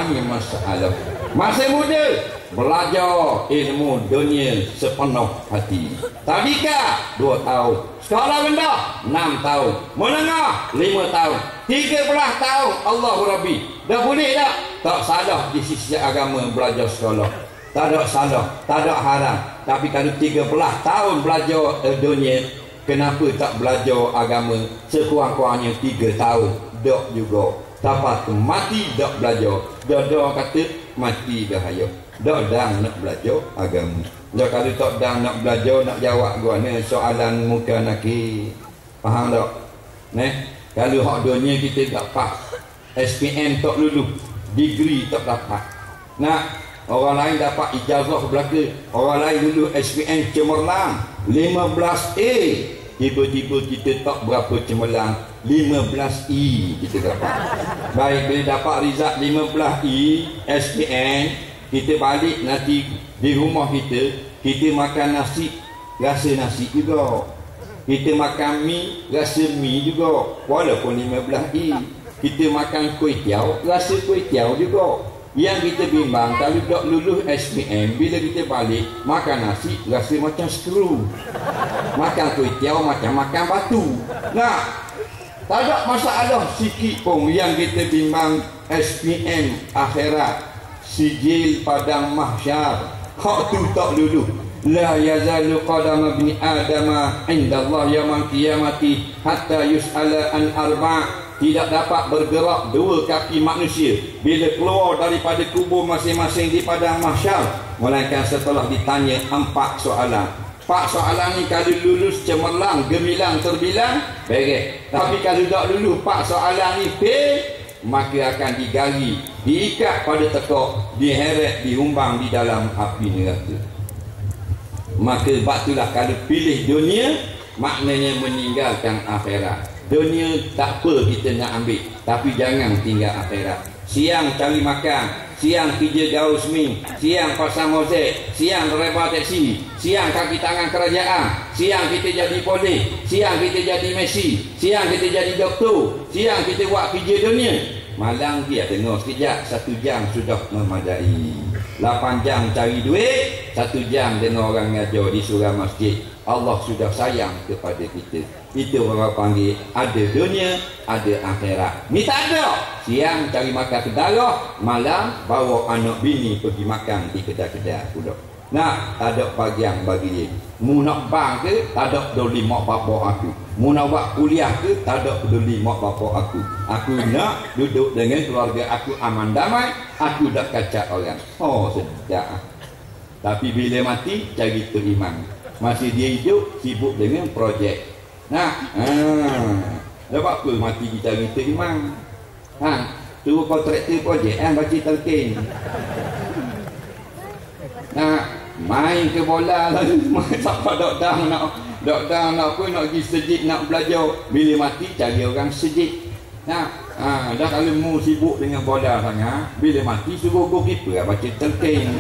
Ini masalah. Masih muda belajar ilmu dunia sepenuh hati. Tadika 2 tahun, sekolah rendah 6 tahun, menengah 5 tahun, 13 tahun. Allahu Rabbi, dah boleh tak? Tak salah di sisi agama belajar sekolah, tak ada salah, tak ada haram. Tapi kalau 13 tahun belajar dunia, kenapa tak belajar agama sekurang-kurangnya 3 tahun? Dok juga. Tapas tu mati dok belajar. Dok kata mati dah ayo. Dok dah nak belajar agama. Dok kalau tak dah nak belajar, nak jawab gua ni soalan muka naki. Faham tak? Kalau hak dunia kita tak pas, SPM tak lulus, degree tak dapat. Orang lain dapat ijazah belaka, orang lain dulu SPM cemerlang 15A, tiba-tiba kita tak berapa cemerlang, 15E kita dapat. Baik, bila dapat result 15E SPM, kita balik nanti di rumah kita makan nasi, rasa nasi juga, kita makan mi, rasa mi juga, walaupun 15E. Kita makan kuih tiaw, rasa kuih tiaw juga. Yang kita bimbang, kalau tak lulus SPM, bila kita balik makan nasi rasa macam skru, makan kuih tiaw macam makan batu. Tak ada masalah sikit pun. Yang kita bimbang SPM akhirat, sijil padang mahsyar, hak tu tak lulus. La yazalu qadama ibni adama indallah yaumil qiyamati hatta yus'ala an arba'. Tidak dapat bergerak 2 kaki manusia bila keluar daripada kubur masing-masing di padang mahsyar, melainkan setelah ditanya 4 soalan. 4 soalan ni kalau lulus cemerlang, gemilang, terbilang, beres. Tapi kalau tak lulus 4 soalan ni fail, maka akan digari, diikat pada tekak, diheret, diumbang di dalam api neraka. Maka itulah kalau pilih dunia, maknanya meninggalkan akhirat. Dunia tak apa kita nak ambil, tapi jangan tinggal akhirat. Siang cari makan, siang kerja jauh semi, siang pasang ojek, siang driver taksi, siang kaki tangan kerajaan, siang kita jadi polis, siang kita jadi Messi, siang kita jadi doktor, siang kita buat kerja dunia. Malang dia dengar sekejap, 1 jam sudah memadai. 8 jam cari duit, 1 jam dengar orang ngajar di surau masjid. Allah sudah sayang kepada kita. Itu orang panggil ada dunia, ada akhirat. Ni tak ada. Siang cari makan kedai, malam bawa anak bini pergi makan di kedai-kedai pula. Tak ada bagian bagi dia. Mu nak bang ke, tak ada peduli mak bapak aku. Mu nak buat kuliah ke, tak ada peduli mak bapak aku. Aku nak duduk dengan keluarga aku aman damai, aku tak kacak orang. Oh, sedap. Tapi bila mati, cari teriman. Masih dia hidup, sibuk dengan projek. Dapat apa mati dicari teriman? Suruh kontraktor projek, baca telkin. Main ke bola lalu siapa doktor nak apa, nak pergi sejid, nak belajar. Bila mati cari orang sejid. Dah kalau mu sibuk dengan bola sangat, bila mati suruh goalkeeper baca telkin.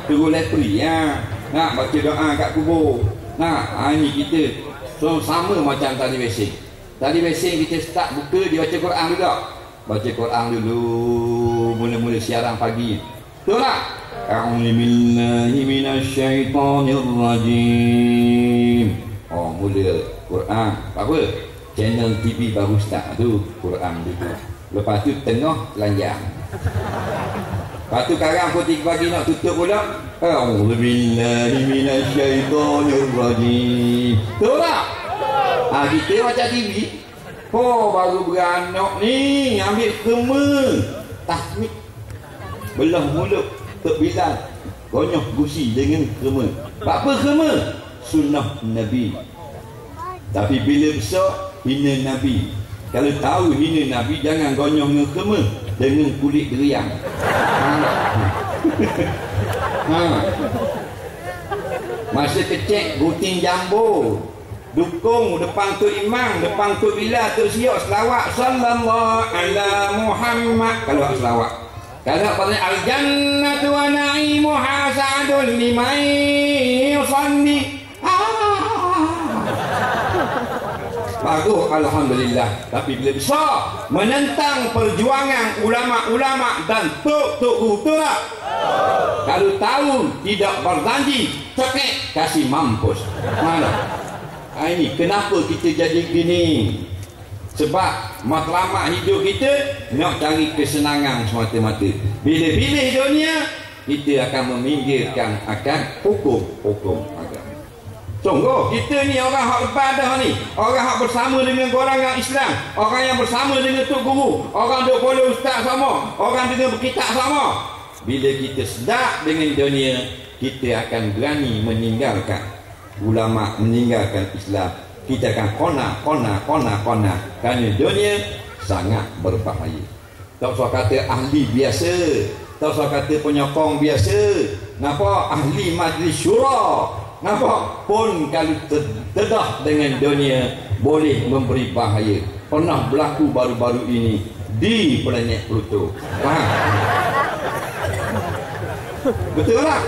Suruh lepri baca doa kat kubur. Ini kita sama macam tadi basing. Tadi basing kita start buka, dia baca Quran juga. Baca Quran dulu mula-mula siaran pagi. Betul tak? A'udzu billahi minasyaitonir rajim. Mula Quran. Apa? Channel TV baru start tu Quran dulu. Lepas tu tengah telanjang. Lepas tu sekarang pukul 3 pagi nak tutup pula. A'udzu billahi minasyaitonir rajim. Betul tak? Kita macam TV. Baru beranak ni ambil kema. tahmid, belah mulut Tok Bilal, gonyoh gusi dengan kerma. Apa kerma? Sunnah Nabi. Tapi bila besar hina Nabi. Kalau tahu hina Nabi, jangan gonyoh dengan kerma dengan kulit geriang. Masa kecil rutin jambu, dukung depan tu imam, depan tu Bilal, tu siap selawat sallallahu ala Muhammad. Kalau selawat, kalau pada al-jannatu wa na'imuha sa'adun liman yusalli. Bagus, alhamdulillah. Tapi bila besar menentang perjuangan ulama-ulama dan tok-tok betul tak? Kalau tahu tidak berjanji, cekek kasih mampus. Mana? Ini kenapa kita jadi gini? Sebab matlamat hidup kita nak cari kesenangan semata-mata. Bila pilih dunia, kita akan meminggirkan akan hukum agama. Sungguh, kita ni orang hak lepas dah ni, orang hak bersama dengan golongan Islam, orang yang bersama dengan tok guru, orang duk follow ustaz sama, orang dengan berkitab sama. Bila kita sedap dengan dunia, kita akan berani meninggalkan ulama, meninggalkan Islam. Kita akan kona. Kerana dunia sangat berbahaya. Tak usah kata ahli biasa, tak usah kata penyokong biasa. Nampak ahli majlis syura, nampak pun kalau terdedah dengan dunia boleh memberi bahaya. Pernah berlaku baru-baru ini di planet Pluto. Faham? Betul tak?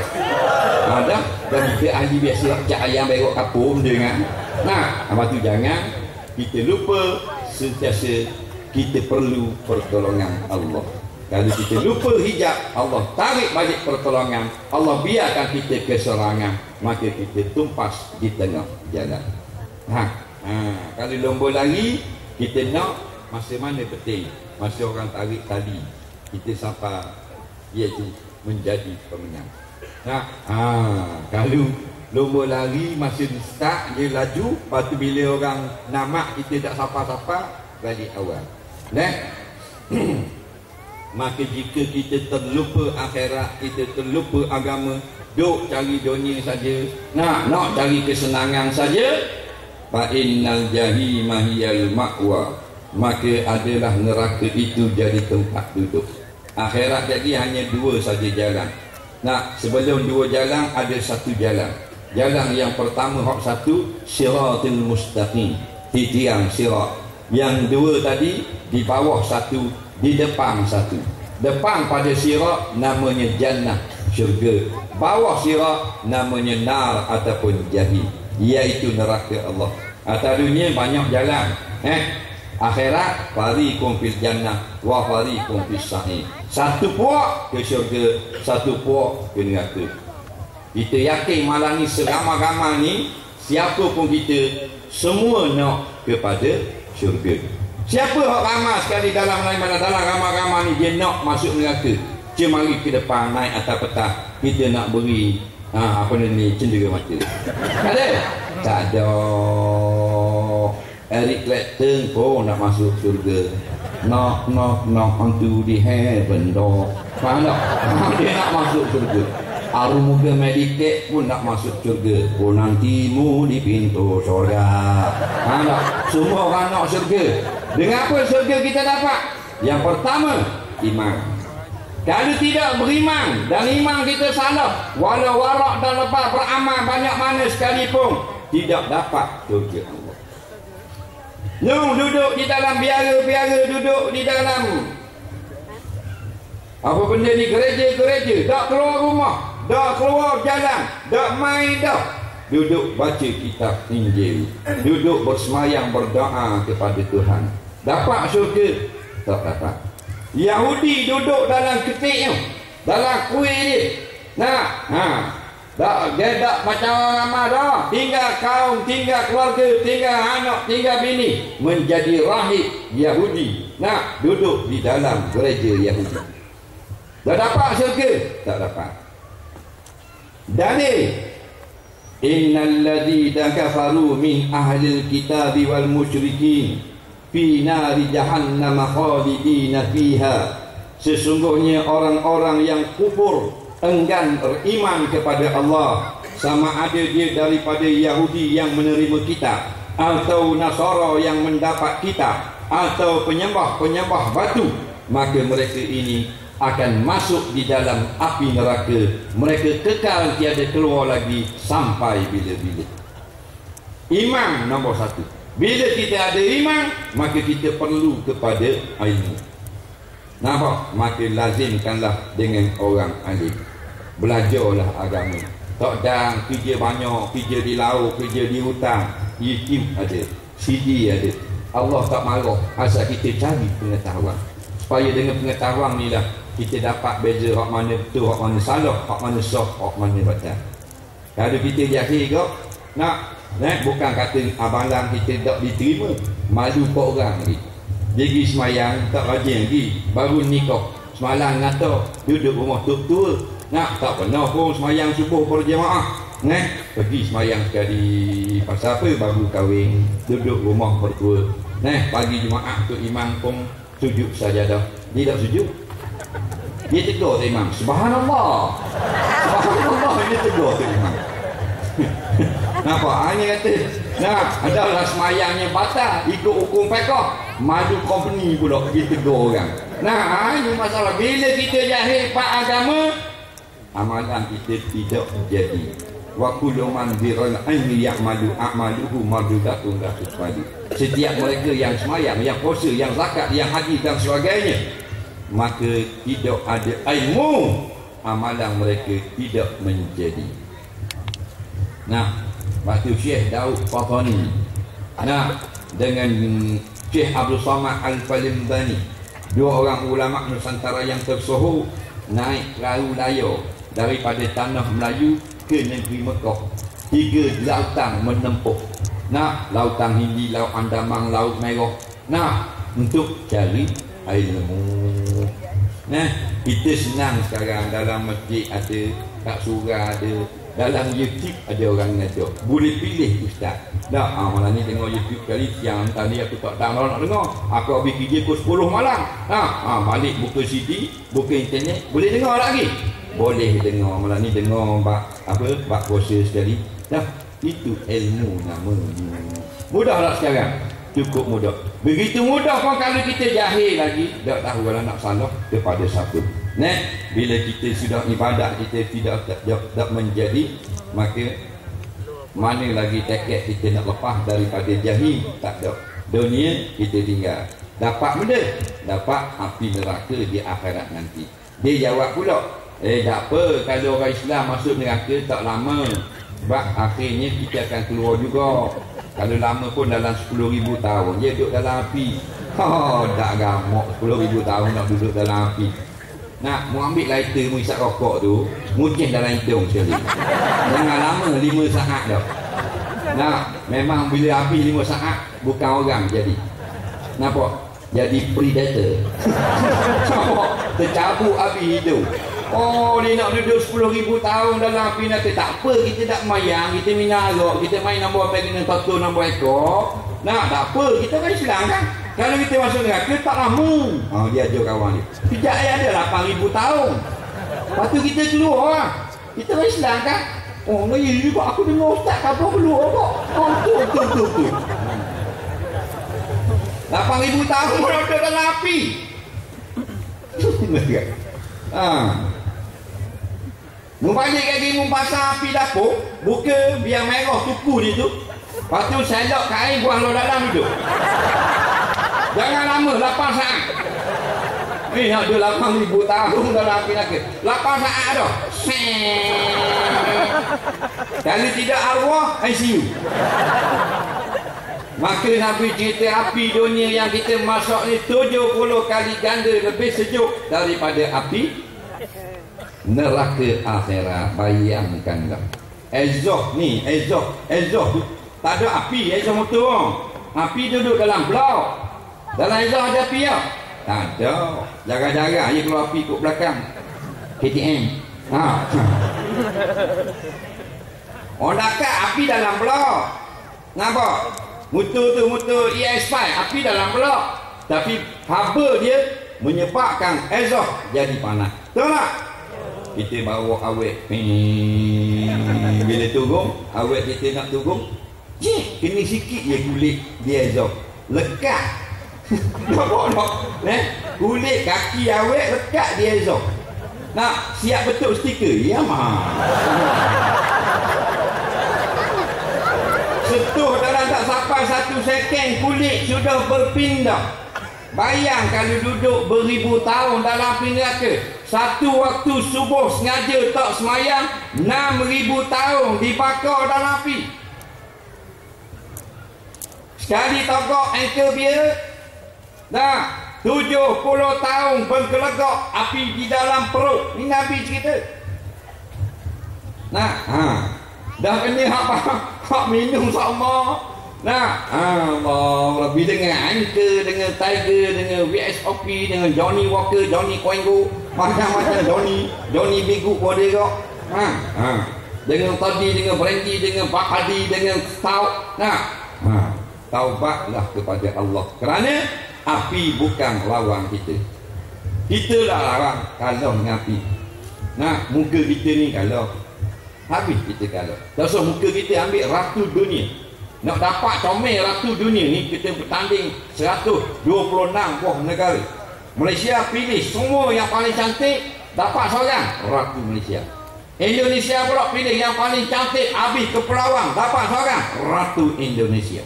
Ada dan kita ahli biasa cak ayam berok kapur dengan. Nah, apa tu jangan kita lupa sentiasa kita perlu pertolongan Allah. Kalau kita lupa hijab, Allah tarik balik pertolongan, Allah biarkan kita keserangan, maka kita tumpas di tengah jalan. Kalau lomba lari, kita nak masa mana penting? Masa orang tarik tali, kita sampai iaitu menjadi pemenang. Kalau lomba lari masa di start dia laju, lepas tu bila orang namak kita tak sapa-sapa, balik awal. Maka jika kita terlupa akhirat, kita terlupa agama, duk cari dunia saja, nak cari kesenangan saja, fa innal jahima hiyal ma'wa, maka adalah neraka itu jadi tempat duduk. Akhirat jadi hanya dua saja jalan. Sebelum dua jalan ada satu jalan. Jalan yang pertama hak satu, siratul mustaqim, tiang sirat. Yang dua tadi di bawah satu, di depan satu. Depan pada sirat namanya jannah, syurga. Bawah sirat namanya nar ataupun jahim, iaitu neraka Allah. Atas dunia banyak jalan. Akhirat fariqum fil jannah wa fariqum fis sa'ir. Satu puak ke syurga, satu puak ke neraka. Kita yakin malam ni seramai-ramai ni, siapa pun kita semua nak kepada syurga. Siapa yang ramai sekali dalam ramai-ramai ni dia nak masuk neraka. Cuma mari ke depan naik atas petang, kita nak beri cendera mata. Ada? Tak ada. Eric Clapton pun nak masuk syurga. Knock onto the heaven door. Faham tak? Dia nak masuk syurga. Arumuga Medicaid pun nak masuk syurga. Oh nantimu di pintu syurga. Faham tak? Semua orang nak syurga. Dengan apa syurga kita dapat? Yang pertama, iman. Kalau tidak beriman dan iman kita salah, walau warak dan lepas beramal banyak mana sekalipun, tidak dapat syurga Allah. Duduk di dalam biara-biara, duduk di dalam apa benda ni, gereja-gereja, tak keluar rumah, tak keluar jalan, tak main dah, duduk baca kitab Injil, duduk bersemayang berdoa kepada Tuhan, dapat syurga? Tak dapat. Yahudi duduk dalam ketiknya, dalam kuih dia, dia tak macam orang ramah dah, tinggal kaum, tinggal keluarga, tinggal anak, tinggal bini, menjadi rahib Yahudi, duduk di dalam gereja Yahudi. Dah dapat syurga? Tak dapat. Dalil, innal ladzina kafaru min ahlil kitabi wal musyrikin fi nari jahannam khalidina fiha. Sesungguhnya orang-orang yang kufur, enggan beriman kepada Allah, sama ada dia daripada Yahudi yang menerima kitab, atau Nasara yang mendapat kitab, atau penyembah-penyembah batu, maka mereka ini akan masuk di dalam api neraka. Mereka kekal tiada keluar lagi sampai bila-bila. Iman nombor satu. Bila kita ada iman, maka kita perlu kepada ilmu. Nampak? Maka lazimkanlah dengan orang alim. Belajarlah agama. Tak ada kerja banyak, kerja di laut, kerja di hutan. YouTube ada, CD ada. Allah tak marah asal kita cari pengetahuan. Supaya dengan pengetahuan ni lah kita dapat beza hak mana betul, hak mana salah, hak mana sah, hak mana batal. Kalau kita jahil kau nak bukan kata abalang kita tak diterima, malu kat orang lagi. Dia pergi semayang tak rajin lagi, baru nikah semalam ngata duduk rumah tua-tua, nak tak pernah pun semayang subuh berjemaah, pergi semayang sekali. Pasal apa? Baru kahwin, duduk rumah mertua. Pagi Jumaat tu imam pun sujud sajadah, dia tak sujud. Dia tegur tu imam, subhanallah, subhanallah. Dia tegur tu imam. Nampak? Hanya kata adalah semayangnya batal, ikut hukum fiqh, madu company pula pergi tegur orang. Ini masalah. Bila kita jahil pak agama, amalan kita tidak jadi. Wa kullu man biral ilmi ya'malu a'maluhu mardudatun la tusfadu. Setiap mereka yang semayang, yang puasa, yang zakat, yang haji dan sebagainya, maka tidak ada ilmu, amalan mereka tidak menjadi. Waktu Syekh Daud Fatani dengan Syekh Abdul Samad Al-Falimbani, dua orang ulama Nusantara yang tersohor, naik perahu layar daripada tanah Melayu ke negeri Mekah. 3 lautan menempuh. Lautan Hindi, Laut Andaman, Laut Merah. Untuk cari ilmu. Kita senang sekarang dalam masjid ada, kat surah ada, dalam YouTube ada orang ngajak. Boleh pilih ustaz. Malam ni tengok YouTube kali siang, tadi aku tak tahu nak dengar. Aku habis kerja pukul 10 malam. Balik buka CD, buka internet, boleh dengar lagi. Boleh dengar. Malam ni dengar bak puasa sekali. Itu ilmu namanya. Mudah tak sekarang? Cukup mudah. Begitu mudah pun kalau kita jahil lagi, tak tahu kalau nak salah kepada siapa. Bila kita sudah ibadat kita tidak menjadi, maka mana lagi tekad kita nak lepas daripada jahil? Tak ada. Dunia kita tinggal. Dapat benda, dapat api neraka di akhirat nanti. Dia jawab pula, tak apa kalau orang Islam masuk neraka tak lama, sebab akhirnya kita akan keluar juga. Kalau lama pun dalam 10,000 tahun dia duduk dalam api. Tak gamak 10,000 tahun nak duduk dalam api. Mu ambil lighter, mu isap rokok tu, muncih dalam hidung sekali. Jangan lama 5 saat dah. Memang bila api 5 saat, bukan orang jadi. Nampak? Jadi predator. Tercabut api hidung. Dia nak duduk 10,000 tahun dalam api nanti. Tak apa, kita tak mayang, kita minat arak, kita main nombor apa kena satu nombor ekor. Tak apa, kita kan Islam kan. Kalau kita masuk neraka tak lama. Dia ajar kawan dia. Sejak ada 8,000 tahun. Lepas tu kita keluar lah. Kita kan Islam kan. Ya juga aku dengar ustaz kata keluar kok. Tu. 8,000 tahun ada dalam api. Balik lagi pasang api dapur, buka biar merah tuku dia tu. Lepas tu selok kain buang lo dalam hidup. Jangan lama, 8 saat. Ada 8,000 tahun dalam api neraka. 8 saat dah. Kalau tidak arwah, ICU. Maka Nabi cerita api dunia yang kita masuk ni 70 kali ganda lebih sejuk daripada api neraka akhirat. Bayangkanlah. Exhaust tu tak ada api. Exhaust motor, api duduk dalam blok. Dalam exhaust ada api tak? Tak ada. Jarang-jarang je keluar api kat belakang KTM. Orang dekat api dalam blok. Nampak? Motor EX5 api dalam blok. Tapi haba dia menyebabkan exhaust jadi panas. Betul tak? Kita bawa awet bila turun, awet kita nak turun, kena sikit je kulit dia exhaust lekat. Kulit kaki awet lekat dia exhaust. Nak siap betul stiker? Ya mah. Setuh dalam tak sampai 1 second kulit sudah berpindah. Bayang kalau duduk beribu tahun dalam api neraka. Satu waktu subuh sengaja tak semayang, 6,000 tahun dibakar dalam api. Sekali togok anchor biar, dah 70 tahun bergelegak api di dalam perut. Ini Nabi cerita. Nah, dah kena hak minum sama. Nah, Allah lebih dengan Anchor, dengan Tiger, dengan VSOP, dengan Johnny Walker, Johnny Quengo, macam-macam Johnny Bigu boleh kok. Dengan tadi, dengan Brandy, dengan Bacardi, dengan Stout. Nah, taubatlah kepada Allah. Kerana api bukan lawan kita. Kita lah lawan kalau dengan api. Nah, muka kita ni kalau habis kita kalau. Dosa muka kita ambil ratu dunia. Nak dapat comel ratu dunia ni, kita bertanding 126 buah negara. Malaysia pilih semua yang paling cantik, dapat seorang ratu Malaysia. Indonesia pula pilih yang paling cantik, habis kepulauan, dapat seorang ratu Indonesia.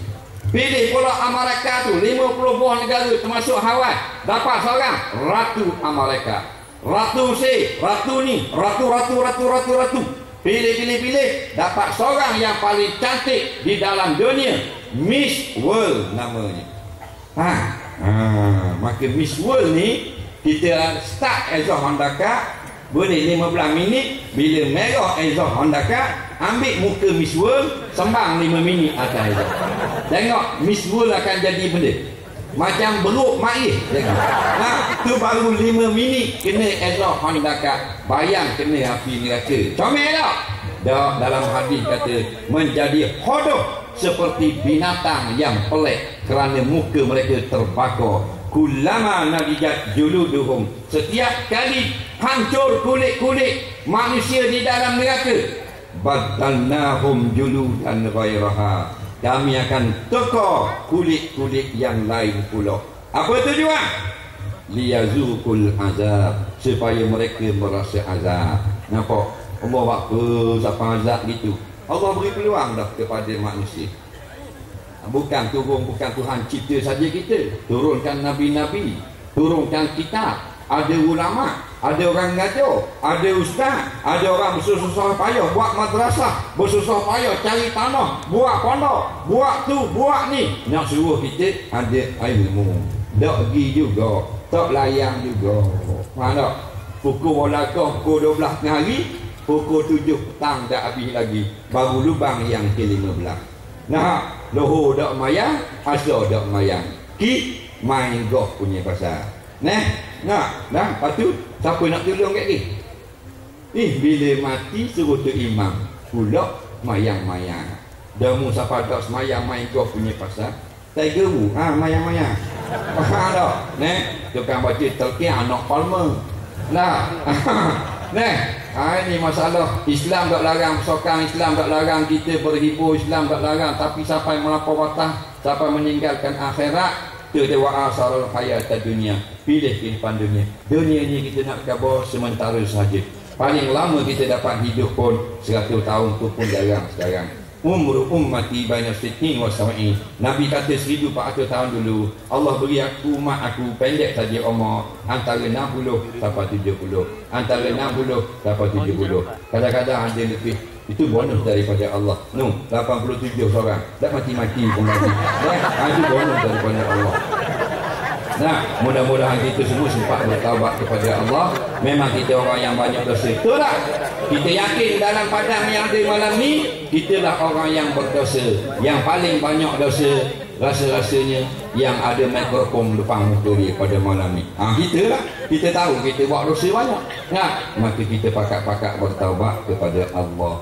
Pilih pula Amerika tu 50 buah negara termasuk Hawaii, dapat seorang ratu Amerika. Ratu C, ratu ni, ratu. Pilih, dapat seorang yang paling cantik di dalam dunia, Miss World namanya. Maka Miss World ni kita start exhaust Honda Car, boleh 15 minit, bila merah exhaust Honda Car, ambil muka Miss World, sembang 5 minit atas exhaust. Tengok Miss World akan jadi benda macam beruk mair. Tu baru 5 minit kena exhaust Honda Car. Bayang kena api neraka. Comel tak? Dalam hadis kata menjadi hodoh seperti binatang yang pelik kerana muka mereka terbakar. Kullama nadijat juluduhum, setiap kali hancur kulit-kulit manusia di dalam neraka, badalnahum juludan ghairaha, kami akan tukar kulit-kulit yang lain pula. Apa tujuan? Liyazukul azab, supaya mereka merasa azab. Nampak? Allah buat apa sampai azab gitu. Allah beri peluang dah kepada manusia. Bukan Tuhan cipta saja kita, turunkan nabi-nabi, turunkan kitab, ada ulama, ada orang ngajar, ada ustaz, ada orang bersusah payah buat madrasah, bersusah payah cari tanah, buat pondok, buat tu, buat ni, nak suruh kita ada ilmu. Tak pergi juga, tak layang juga. Faham tak? Pukul walakah, pukul 12 tengah hari, pukul 7 petang tak habis lagi, baru lubang yang ke-15. Nah, lohor dak mayang, asal dak mayang. Ki main golf punya pasal. Nak, dah, lepas tu siapa nak tolong kat ni? Bila mati suruh tu imam, pula mayang-mayang. Damu siapa dak semayang main golf punya pasal. Tiger Woods, mayang-mayang. Faham tak? Tukang baca telkin anak Palmer. Nah. Ini masalah. Islam tak larang bersokan, Islam tak larang kita berhibur, Islam tak larang, tapi sampai melampau batas, sampai meninggalkan akhirat, terdewa asal hayat dunia. Pilih kehidupan dunia. Dunia ni kita nak kabar sementara sahaja. Paling lama kita dapat hidup pun 100 tahun tu pun jarang sekarang. Umur ummati baina sittin wa sab'in. Nabi kata 1400 tahun dulu. Allah beri aku umat aku pendek saja umur, antara 60 sampai 70. Antara 60 sampai 70. Kadang-kadang ada lebih. Itu bonus daripada Allah. 87 seorang. Tak mati-mati pun lagi. Itu bonus daripada Allah. Nah, mudah-mudahan kita semua sempat bertaubat kepada Allah. Memang kita orang yang banyak dosa. Betul tak? Kita yakin dalam padang yang ada malam ni, kitalah orang yang berdosa, yang paling banyak dosa. Rasa-rasanya yang ada mikrofon depan muka dia pada malam ni. Kita lah. Kita tahu kita buat dosa banyak. Nah, maka kita pakat-pakat bertaubat kepada Allah.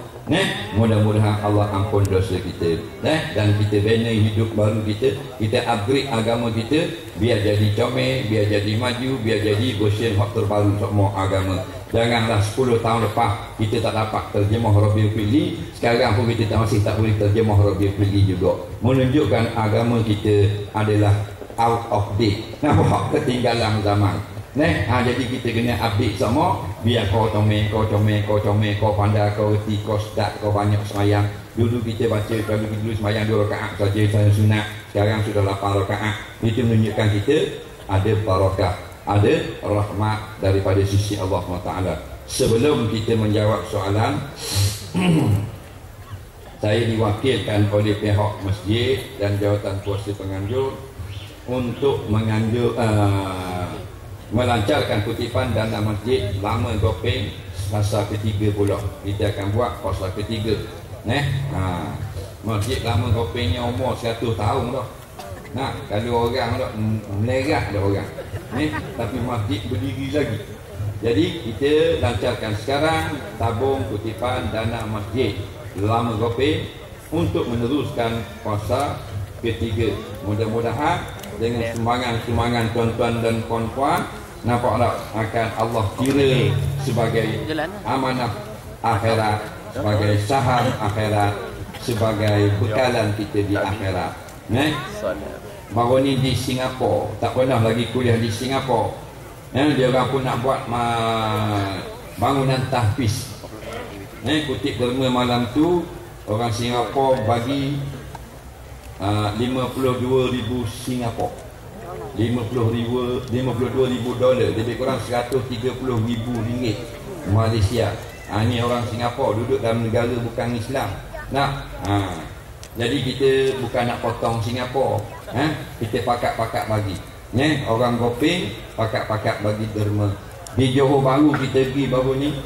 Mudah-mudahan Allah ampun dosa kita, dan kita bina hidup baru kita upgrade agama kita biar jadi comel, biar jadi maju, biar jadi version hak terbaru semua agama. Janganlah 10 tahun lepas kita tak dapat terjemah Rabiul Fili, sekarang pun kita masih tak boleh terjemah Rabiul Fili juga, menunjukkan agama kita adalah out of date, nampak ketinggalan zaman. Jadi kita kena update semua biar kau comel, kau pandai, kau reti, kau sedap, kau banyak semayang. Dulu kita baca, kalau kita dulu semayang 2 rakaat saja saya sunat, sekarang sudah 8 rakaat. Itu menunjukkan kita ada barakah, ada rahmat daripada sisi Allah SWT. Sebelum kita menjawab soalan, saya diwakilkan oleh pihak masjid dan jawatan kuasa penganjur untuk melancarkan kutipan dana masjid lama gopeng fasa ketiga pula. Kita akan buat fasa ketiga. Masjid lama gopengnya umur 100 tahun dah. Kalau orang dah melerak dah orang. Tapi masjid berdiri lagi. Jadi kita lancarkan sekarang tabung kutipan dana masjid lama gopeng untuk meneruskan fasa ketiga. Mudah-mudahan dengan sumbangan-sumbangan tuan-tuan dan puan-puan, nampaklah akan Allah kira sebagai amanah akhirat, sebagai saham akhirat, sebagai bekalan kita di akhirat. Baru ni di Singapura, tak pernah lagi kuliah di Singapura. Dia orang pun nak buat bangunan tahfiz. Kutip derma malam tu orang Singapura bagi 52,000 Singapura, 52,000 dolar, lebih kurang 130,000 ringgit Malaysia. Ini orang Singapura duduk dalam negara bukan Islam. Jadi kita bukan nak potong Singapura, kita pakat-pakat bagi. Orang Gopeng pakat-pakat bagi derma. Di Johor Bahru kita pergi baru ni,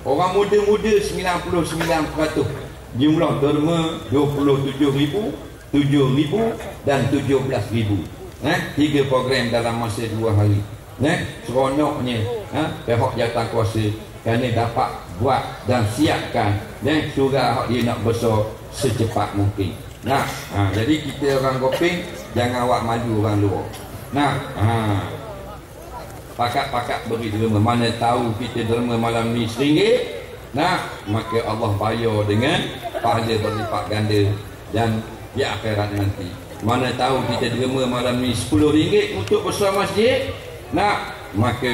orang muda-muda 99%. Jumlah derma 27,000, 7,000 dan 17,000. 3 program dalam masa 2 hari. Seronoknya pihak jawatan kuasa kerana dapat buat dan siapkan surah dia nak besar secepat mungkin. Jadi kita orang Gopeng jangan awak maju orang luar. Pakat-pakat beri derma. Mana tahu kita derma malam ni RM1, maka Allah bayar dengan pahala berlipat ganda dan di akhirat nanti. Mana tahu kita derma malam ni RM10 untuk besar masjid, maka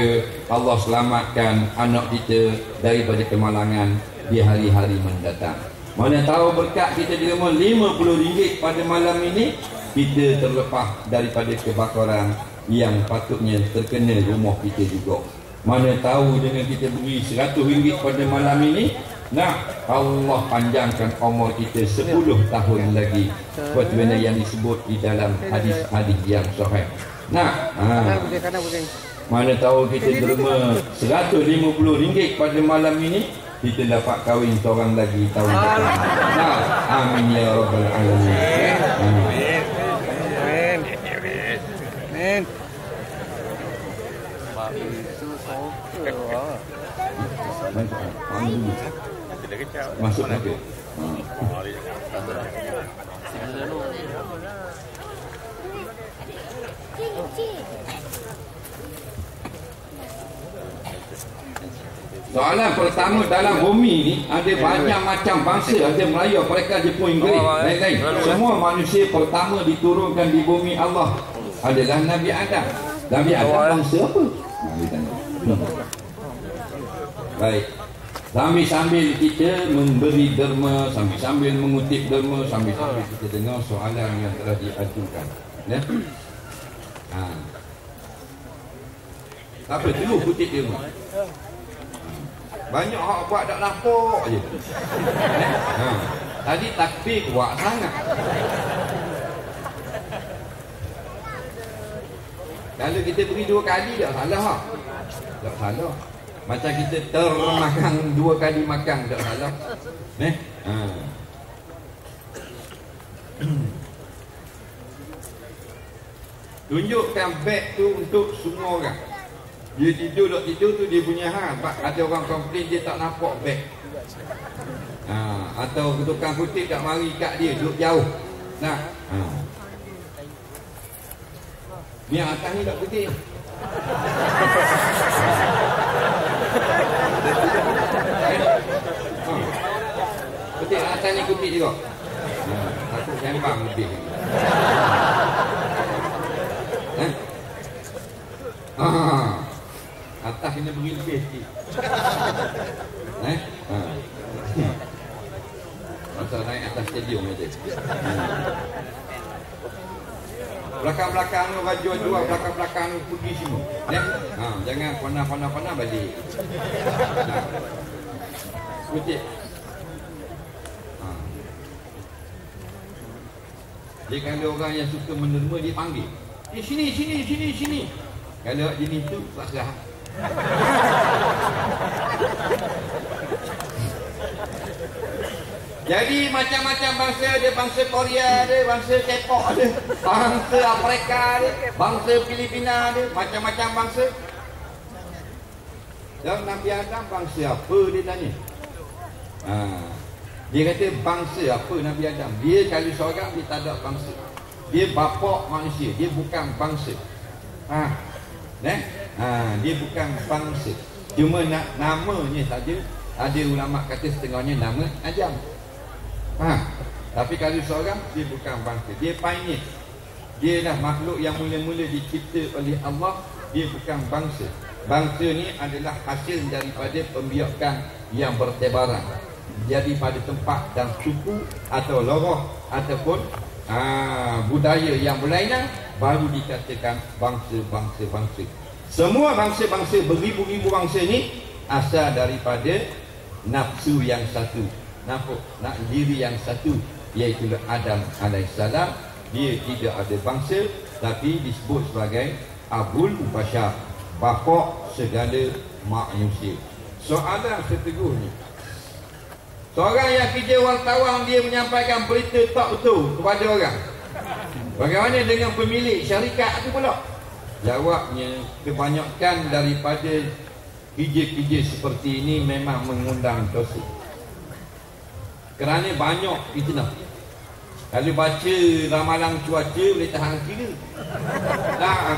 Allah selamatkan anak kita daripada kemalangan di hari-hari mendatang. Mana tahu berkat kita derma RM50 pada malam ini, kita terlepas daripada kebakaran yang patutnya terkena rumah kita juga. Mana tahu dengan kita beri RM100 pada malam ini, Allah panjangkan umur kita 10 tahun lagi, seperti mana yang disebut di dalam hadis-hadis yang sahih. Mana tahu kita derma RM150 pada malam ini, kita dapat kahwin seorang lagi tahun depan. Amin ya rabbal alamin. Amin. Masuk lagi. Soalan pertama, dalam bumi ni ada banyak macam bangsa, ada Melayu, mereka Jepun, Inggeris, lain-lain. Semua manusia pertama diturunkan di bumi Allah adalah Nabi Adam. Nabi Adam bangsa apa? Baik. Sambil-sambil kita memberi derma, sambil-sambil mengutip derma, sambil-sambil kita dengar soalan yang telah diajukan. Apa dulu kutip derma? Banyak hak buat tak nampak je. Tadi takbir kuat sangat. Kalau kita beri 2 kali tak salah. Tak salah. Macam kita termakan 2 kali makan tak salah. Tunjukkan beg tu untuk semua orang. Dia tidur tu dia punya hal. Ada orang komplain dia tak nampak beg. Atau tukang kutip tak mari kat dia, duduk jauh. Nah, ni yang atas ni tak kutip. Kutip atas ni kutip juga. Takut sembang lebih. Atas kena beri lebih sikit. Pasal naik atas stadium aja. Belakang-belakang tu baju dua, belakang-belakang tu pergi semua. Jangan panah balik. Kutip. Dia kalau orang yang suka menerima, dia panggil. Sini. Kalau jenis tu tak serah. Jadi macam-macam bangsa ada, bangsa Korea ada, bangsa K-pop ada, bangsa Afrika ada, bangsa Filipina ada, macam-macam bangsa. Dan Nabi Adam bangsa apa dia tanya? Dia kata bangsa apa Nabi Adam? Dia kalau seorang dia tak ada bangsa. Dia bapa manusia, dia bukan bangsa. Dia bukan bangsa. Cuma namanya saja. Ada ulama kata setengahnya nama Adam. Tapi kalau seorang dia bukan bangsa, dia pioneer. Dia dah makhluk yang mula-mula dicipta oleh Allah. Dia bukan bangsa. Bangsa ni adalah hasil daripada pembiakan yang bertebaran. Jadi pada tempat dan suku atau lorah ataupun budaya yang berlainan, baru dikatakan bangsa-bangsa. Semua bangsa-bangsa, beribu-ribu bangsa ni asal daripada nafsu yang satu, nak diri yang satu, iaitu Adam alaihissalam. Dia tidak ada bangsa, tapi disebut sebagai Abul Bashar, bapa segala manusia. Soalan seterusnya, seorang yang kerja wartawan, dia menyampaikan berita tak betul kepada orang. Bagaimana dengan pemilik syarikat itu pula? Jawabnya, kebanyakan daripada kerja-kerja seperti ini memang mengundang dosa. Kerana banyak fitnah. Kalau baca ramalan cuaca boleh tahan kira.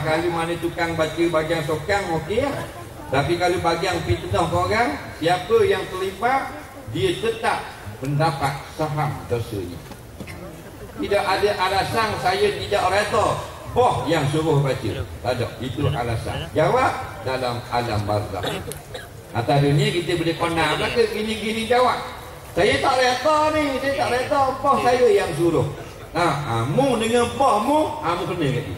Kalau mana tukang baca bagian sokang, okey lah. Tapi kalau bagian fitnah ke orang, siapa yang terlibat, dia tetap mendapat saham dosanya. Tidak ada alasan saya tidak redha boh yang suruh baca. Tak ada, itu alasan. Jawab dalam alam barzakh. Atas dunia kita boleh pandang, maka gini-gini jawab. Saya tak redha ni, saya tak redha, boh saya yang suruh. Mu dengan bohmu, mu kena kat dia.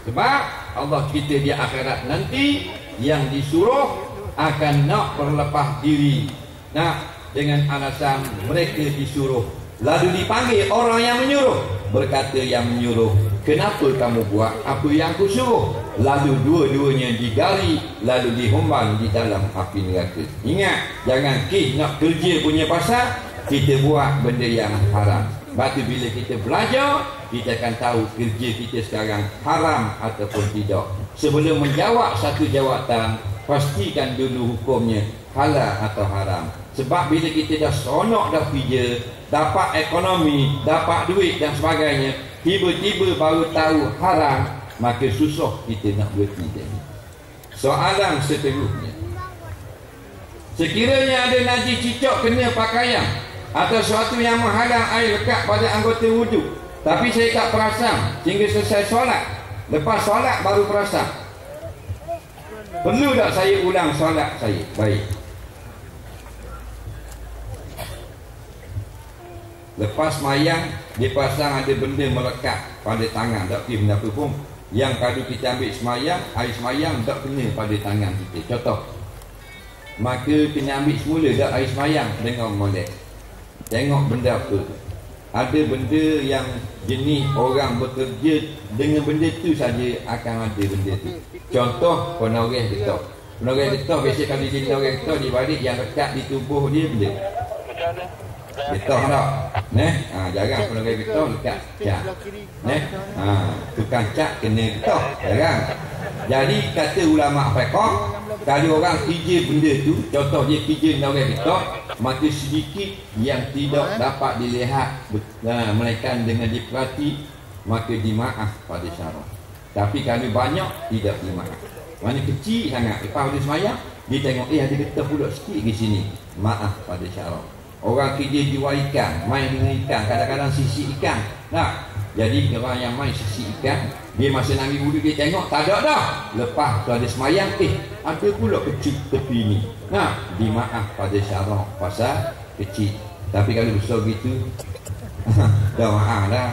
Sebab Allah cerita di akhirat nanti, yang disuruh akan nak berlepas diri. Dengan alasan mereka disuruh, lalu dipanggil orang yang menyuruh. Berkata yang menyuruh, kenapa kamu buat apa yang aku suruh? Lalu dua-duanya digali, lalu dihumban di dalam api neraka. Ingat, jangan nak kerja punya pasal kita buat benda yang haram. Sebab tu bila kita belajar, kita akan tahu kerja kita sekarang haram ataupun tidak. Sebelum menjawab satu jawatan, pastikan dulu hukumnya halal atau haram. Sebab bila kita dah seronok dah kerja, dapat ekonomi, dapat duit dan sebagainya, tiba-tiba baru tahu haram, maka susah kita nak berhenti tadi. Soalan seterusnya, sekiranya ada najis cicak kena pakaian atau sesuatu yang menghalang air lekat pada anggota wuduk, tapi saya tak perasan sehingga selesai solat, lepas solat baru perasan, perlu tak saya ulang solat saya? Baik. Lepas mayang, dia pasang ada benda melekat pada tangan, tak pergi benda apa pun. Yang kalau kita ambil semayang, air semayang tak kena pada tangan kita. Contoh, maka kena ambil semula dah air semayang dengan molek. Tengok benda apa. Ada benda yang jenis orang bekerja dengan benda tu saja akan ada benda tu. Contoh, penoreh getah. Penoreh getah biasa kalau dia penoreh getah di balik yang lekat di tubuh dia benda. Getah tak? Jarang pelanggan getah dekat cat. Tukang cat kena getah, jarang. Jadi kata ulama fiqh, kalau orang kerja benda tu, contoh dia kerja dengan orang getah, maka sedikit yang tidak dapat dilihat melainkan dengan diperhati, maka dimaaf pada syarak. Tapi kalau banyak tidak dimaaf. Mana kecil sangat, lepas dia semayang, dia tengok ada getah pula sikit di sini, maaf pada syarak. Orang kerja jual ikan, main dengan ikan, kadang-kadang sisi ikan. Jadi orang yang main sisi ikan, dia masa nak ambil wuduk dia tengok tak ada dah. Lepas tu ada semayang, ada pula kecil tepi ni. Dimaaf pada syarak pasal kecil. Tapi kalau besar gitu, dah maaf dah.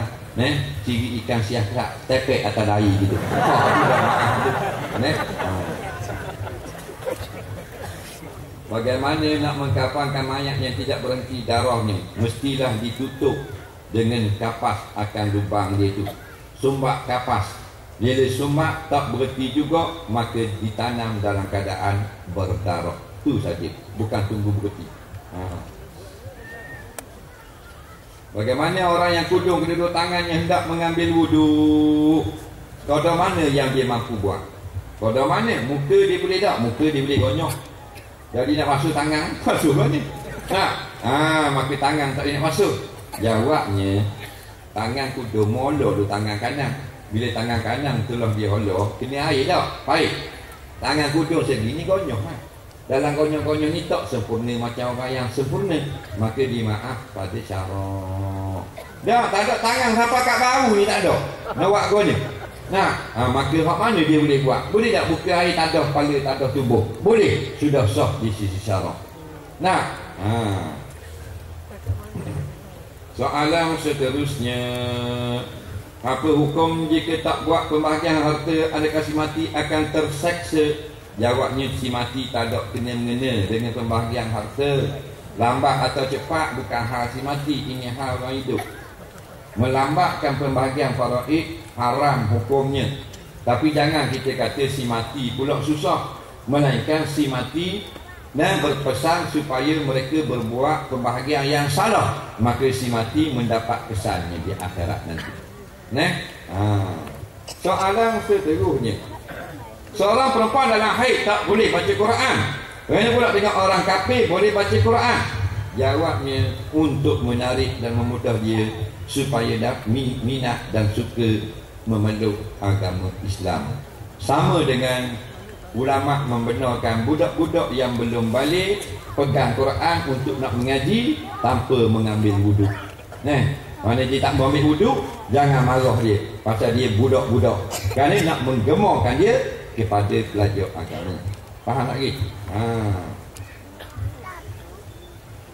Ciri ikan siakrak tepek atas dahi gitu. Dah maaf tu. Bagaimana nak mengkafankan mayat yang tidak berhenti darahnya? Mestilah ditutup dengan kapas akan lubang dia itu. Sumbak kapas. Bila sumbak tak berhenti juga, maka ditanam dalam keadaan berdarah. Itu saja. Bukan tunggu berhenti. Bagaimana orang yang kudung kedua tangannya hendak mengambil wuduk? Kodok mana yang dia mampu buat? Kodok mana? Muka dia boleh tak? Muka dia boleh gonyok. Jadi nak masuk tangan, masuk lah ni. Maka tangan tak boleh nak masuk. Jawabnya, tangan kuda molor tu tangan kanan. Bila tangan kanan itulah dia holor, kena air tak? Baik. Tangan kuda segini gonyok. Dalam gonyok-gonyok ni tak sempurna macam orang yang sempurna. Maka dimaaf pada syarak. Dah, tak ada tangan sampai kat bahu ni tak ada. Nak buat gonyok. Maka hak mana dia boleh buat? Boleh tak buka air tak ada kepala, tak ada tubuh? Boleh. Sudah sah di sisi syarak. Soalan seterusnya, apa hukum jika tak buat pembahagian harta, adakah si mati akan terseksa? Jawabnya, si mati tak ada kena-mengena dengan pembahagian harta. Lambat atau cepat bukan hal si mati, ini hal orang hidup. Melambatkan pembahagian faraid haram hukumnya. Tapi jangan kita kata si mati pula susah, melainkan si mati dan berpesan supaya mereka berbuat pembahagian yang salah, maka si mati mendapat kesannya di akhirat nanti. Soalan seterusnya, seorang perempuan dalam haid tak boleh baca Quran. Bagaimana pula dengan orang kafir boleh baca Quran? Jawabnya, untuk menarik dan memudah dia supaya minat dan suka memeluk agama Islam. Sama dengan ulama membenarkan budak-budak yang belum balik pegang Quran untuk nak mengaji tanpa mengambil wuduk. Mana dia tak mau ambil wuduk, jangan marah dia, pasal dia budak-budak. Kerana nak menggemarkan dia kepada belajar agama. Faham tak lagi?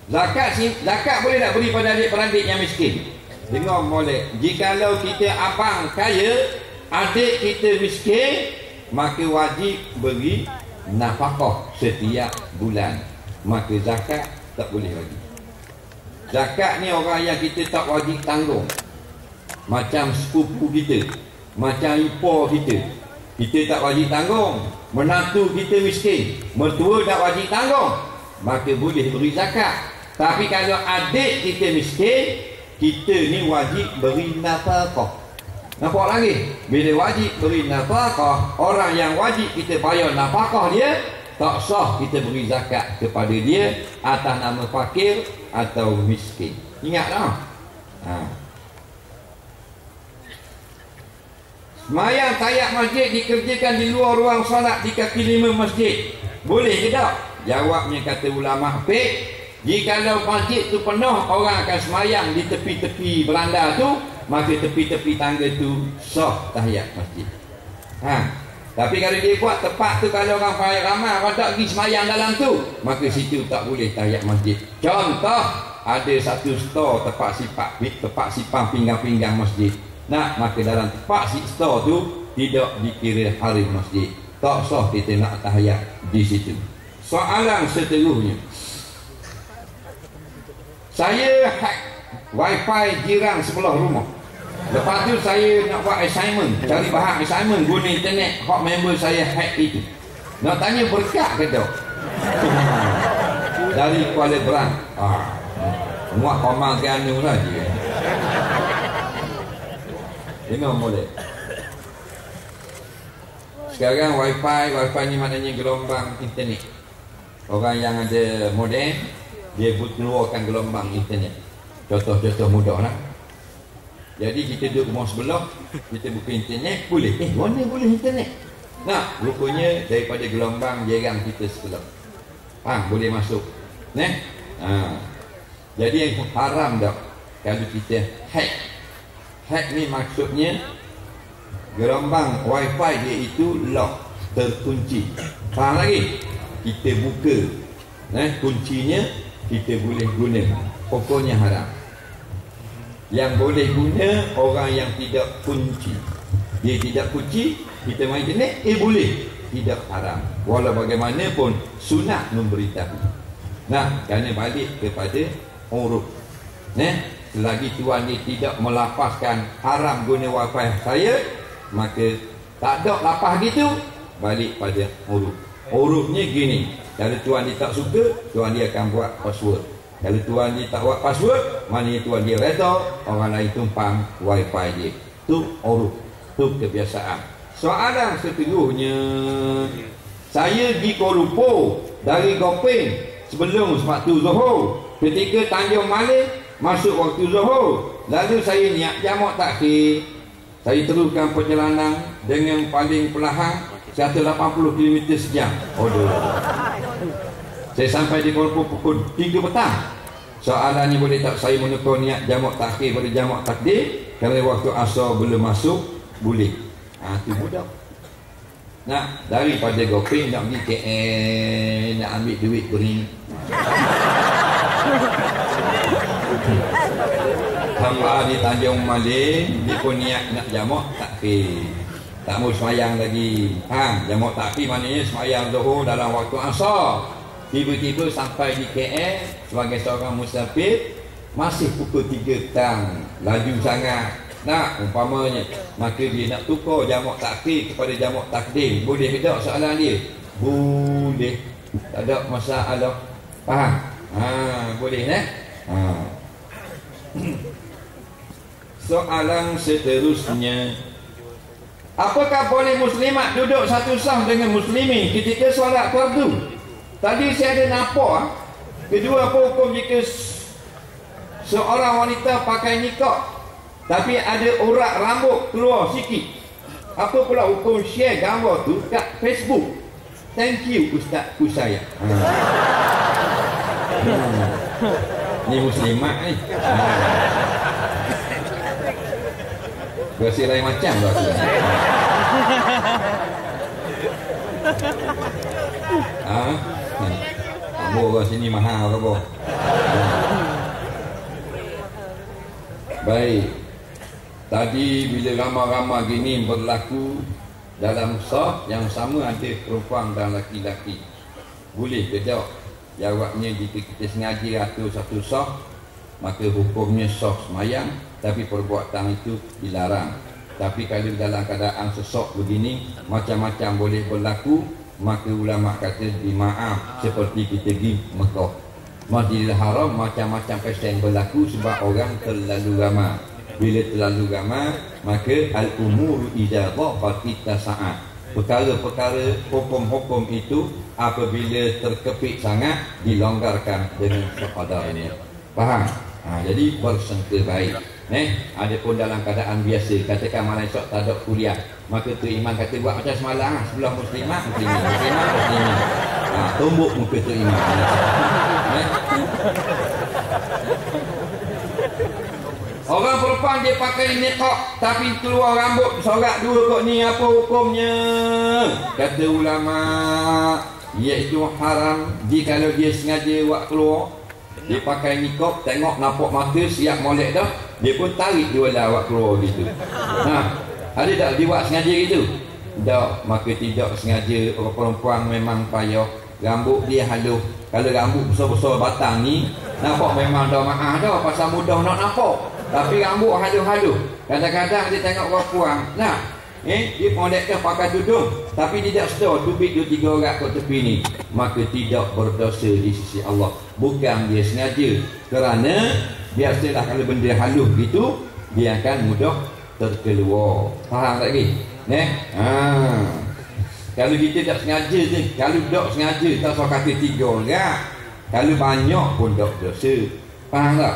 Zakat boleh tak beri pada adik-beradik yang miskin? Dengar molek, jikalau kita abang kaya, adik kita miskin, maka wajib beri nafkah setiap bulan. Maka zakat tak boleh bagi. Zakat ni orang yang kita tak wajib tanggung. Macam sepupu kita, macam ipar kita, kita tak wajib tanggung. Menantu kita miskin, mertua tak wajib tanggung, maka boleh beri zakat. Tapi kalau adik kita miskin, kita ni wajib beri nafkah. Nampak lagi? Bila wajib beri nafkah, orang yang wajib kita bayar nafkah dia, tak sah kita beri zakat kepada dia atas nama fakir atau miskin. Ingatlah. Semayang tayat masjid dikerjakan di luar ruang solat di kaki lima masjid, boleh ke tak? Jawabnya, kata ulama fiqh, jikalau masjid tu penuh, orang akan semayang di tepi-tepi beranda tu, maka tepi-tepi tangga tu sah tahiyat masjid. Tapi kalau dia buat tempat tu, kalau orang ramai, orang tak pergi semayang dalam tu, maka situ tak boleh tahiyat masjid. Contoh, ada satu store tempat simpan pinggang-pinggang masjid. Maka dalam tempat store tu tidak dikira haram masjid. Tak sah kita nak tahiyat di situ. Soalan seterusnya, saya hack wifi jiran sebelah rumah. Lepas tu saya nak buat assignment, cari bahan assignment guna internet. Hot member saya hack itu. Nak tanya berkat ke tak? Dari Kuala Berang. muak komang ganu lagi. Tengok boleh. Sekarang wifi ni maknanya gelombang internet. Orang yang ada modem, dia keluarkan gelombang internet. Contoh-contoh mudah lah. Jadi kita duduk rumah sebelah, kita buka internet, boleh. Mana boleh internet? Nah, rupanya daripada gelombang jerang kita sebelah. Boleh masuk. Jadi yang haram dah kalau kita hack. Hack ni maksudnya gelombang wifi dia itu lock, terkunci. Faham lagi? Kita buka, kuncinya kita boleh guna. Pokoknya haram. Yang boleh guna orang yang tidak kunci. Dia tidak kunci, kita main internet, boleh. Tidak haram. Walau bagaimanapun sunat memberitahu. Nah, kerana balik kepada uruf. Selagi tuan ni tidak melapaskan haram guna wifi saya, maka tak ada lapar gitu, balik pada uruf. Urufnya gini, kalau tuan dia tak suka, tuan dia akan buat password. Kalau tuan dia tak buat password, maknanya tuan dia reda, orang lain tumpang wifi dia. Itu uruf, itu kebiasaan. Soalan seterusnya, saya pergi Kuala Lumpur dari Gopeng sebelum waktu Zuhur. Ketika Tanjung Malik masuk waktu Zuhur, lalu saya niat jamak takhir. Saya teruskan perjalanan dengan paling perlahan 180 km sejam. Saya sampai di Kuala Lumpur pukul 3 petang. Soalannya, boleh tak saya menukar niat jamak takhir pada jamak takdir kerana waktu asar belum masuk? Boleh. Itu mudah. Nah, daripada Gopeng nak pergi KL, nak ambil duit beri. Hamba di Tanjung Malik, dia pun niat nak jamak takhir. Tak mau semayang lagi. Jamak takhir maknanya semayang Zuhur dalam waktu asar. Tiba-tiba sampai di KL sebagai seorang musafir, masih pukul 3 petang, laju sangat. Nah, umpamanya, maka dia nak tukar jamak takhir kepada jamak takdim. Boleh ke tak soalan dia? Boleh. Tak ada masalah. Faham? Boleh Soalan seterusnya, apakah boleh muslimat duduk satu saf dengan muslimin ketika solat fardu? Tadi saya ada nampak kedua, apa hukum jika seorang wanita pakai nikah tapi ada urat rambut keluar sikit? Apa pula hukum share gambar tu kat Facebook? Thank you Ustaz Kusaya. Ni muslimat ni. Rasa lain macam rasa. Kabur orang sini mahal kabur. Baik. Tadi bila ramai-ramai gini berlaku dalam saf yang sama, ada perempuan dan laki-laki, boleh ke tak? Jawabnya, jika kita sengaja atur satu saf, maka hukumnya saf semayang, tapi perbuatan itu dilarang. Tapi kalau dalam keadaan sesok begini, macam-macam boleh berlaku, maka ulama kata dimaaf, seperti kita pergi Mekah. Masjidil Haram macam-macam pesen berlaku sebab orang terlalu ramai. Bila terlalu ramai, maka al-umuru idza dhaqat sa'at. Perkara-perkara hukum-hukum itu apabila terkepit sangat, dilonggarkan dengan sepadarnya. Faham? Jadi bersangka baik. Adapun dalam keadaan biasa, katakan malam esok tak ada kuliah, maka tu imam kata buat macam semalam, sebelah muslimat, muslimat. Tumbuk muka tu imam. Orang perempuan dia pakai niqab tapi keluar rambut sorak dua kot ni, apa hukumnya? Kata ulama, iaitu haram jikalau dia sengaja buat keluar. Dia pakai niqab, tengok nampak mata, siap molek dah, dia pun tarik dia lah awak keluar gitu. Ada tak dia buat sengaja gitu? Tak, maka tidak sengaja. Orang perempuan memang payah, rambut dia halus. Kalau rambut besar-besar batang ni, nampak memang dah maaf dah, pasal mudah nak nampak. Tapi rambut halus-halus, kadang-kadang dia tengok orang puang, Dia pondekkan pakai tudung tapi tidak sedar dubik 2-3 orang kat tepi ni, maka tidak berdosa di sisi Allah. Bukan dia sengaja, kerana biasalah kalau benda halus gitu dia akan mudah terkeluar. Faham tak lagi? Kalau kita tak sengaja je, kalau tak sengaja tak usah kata 3 orang, kalau banyak pun tak dosa. Faham tak?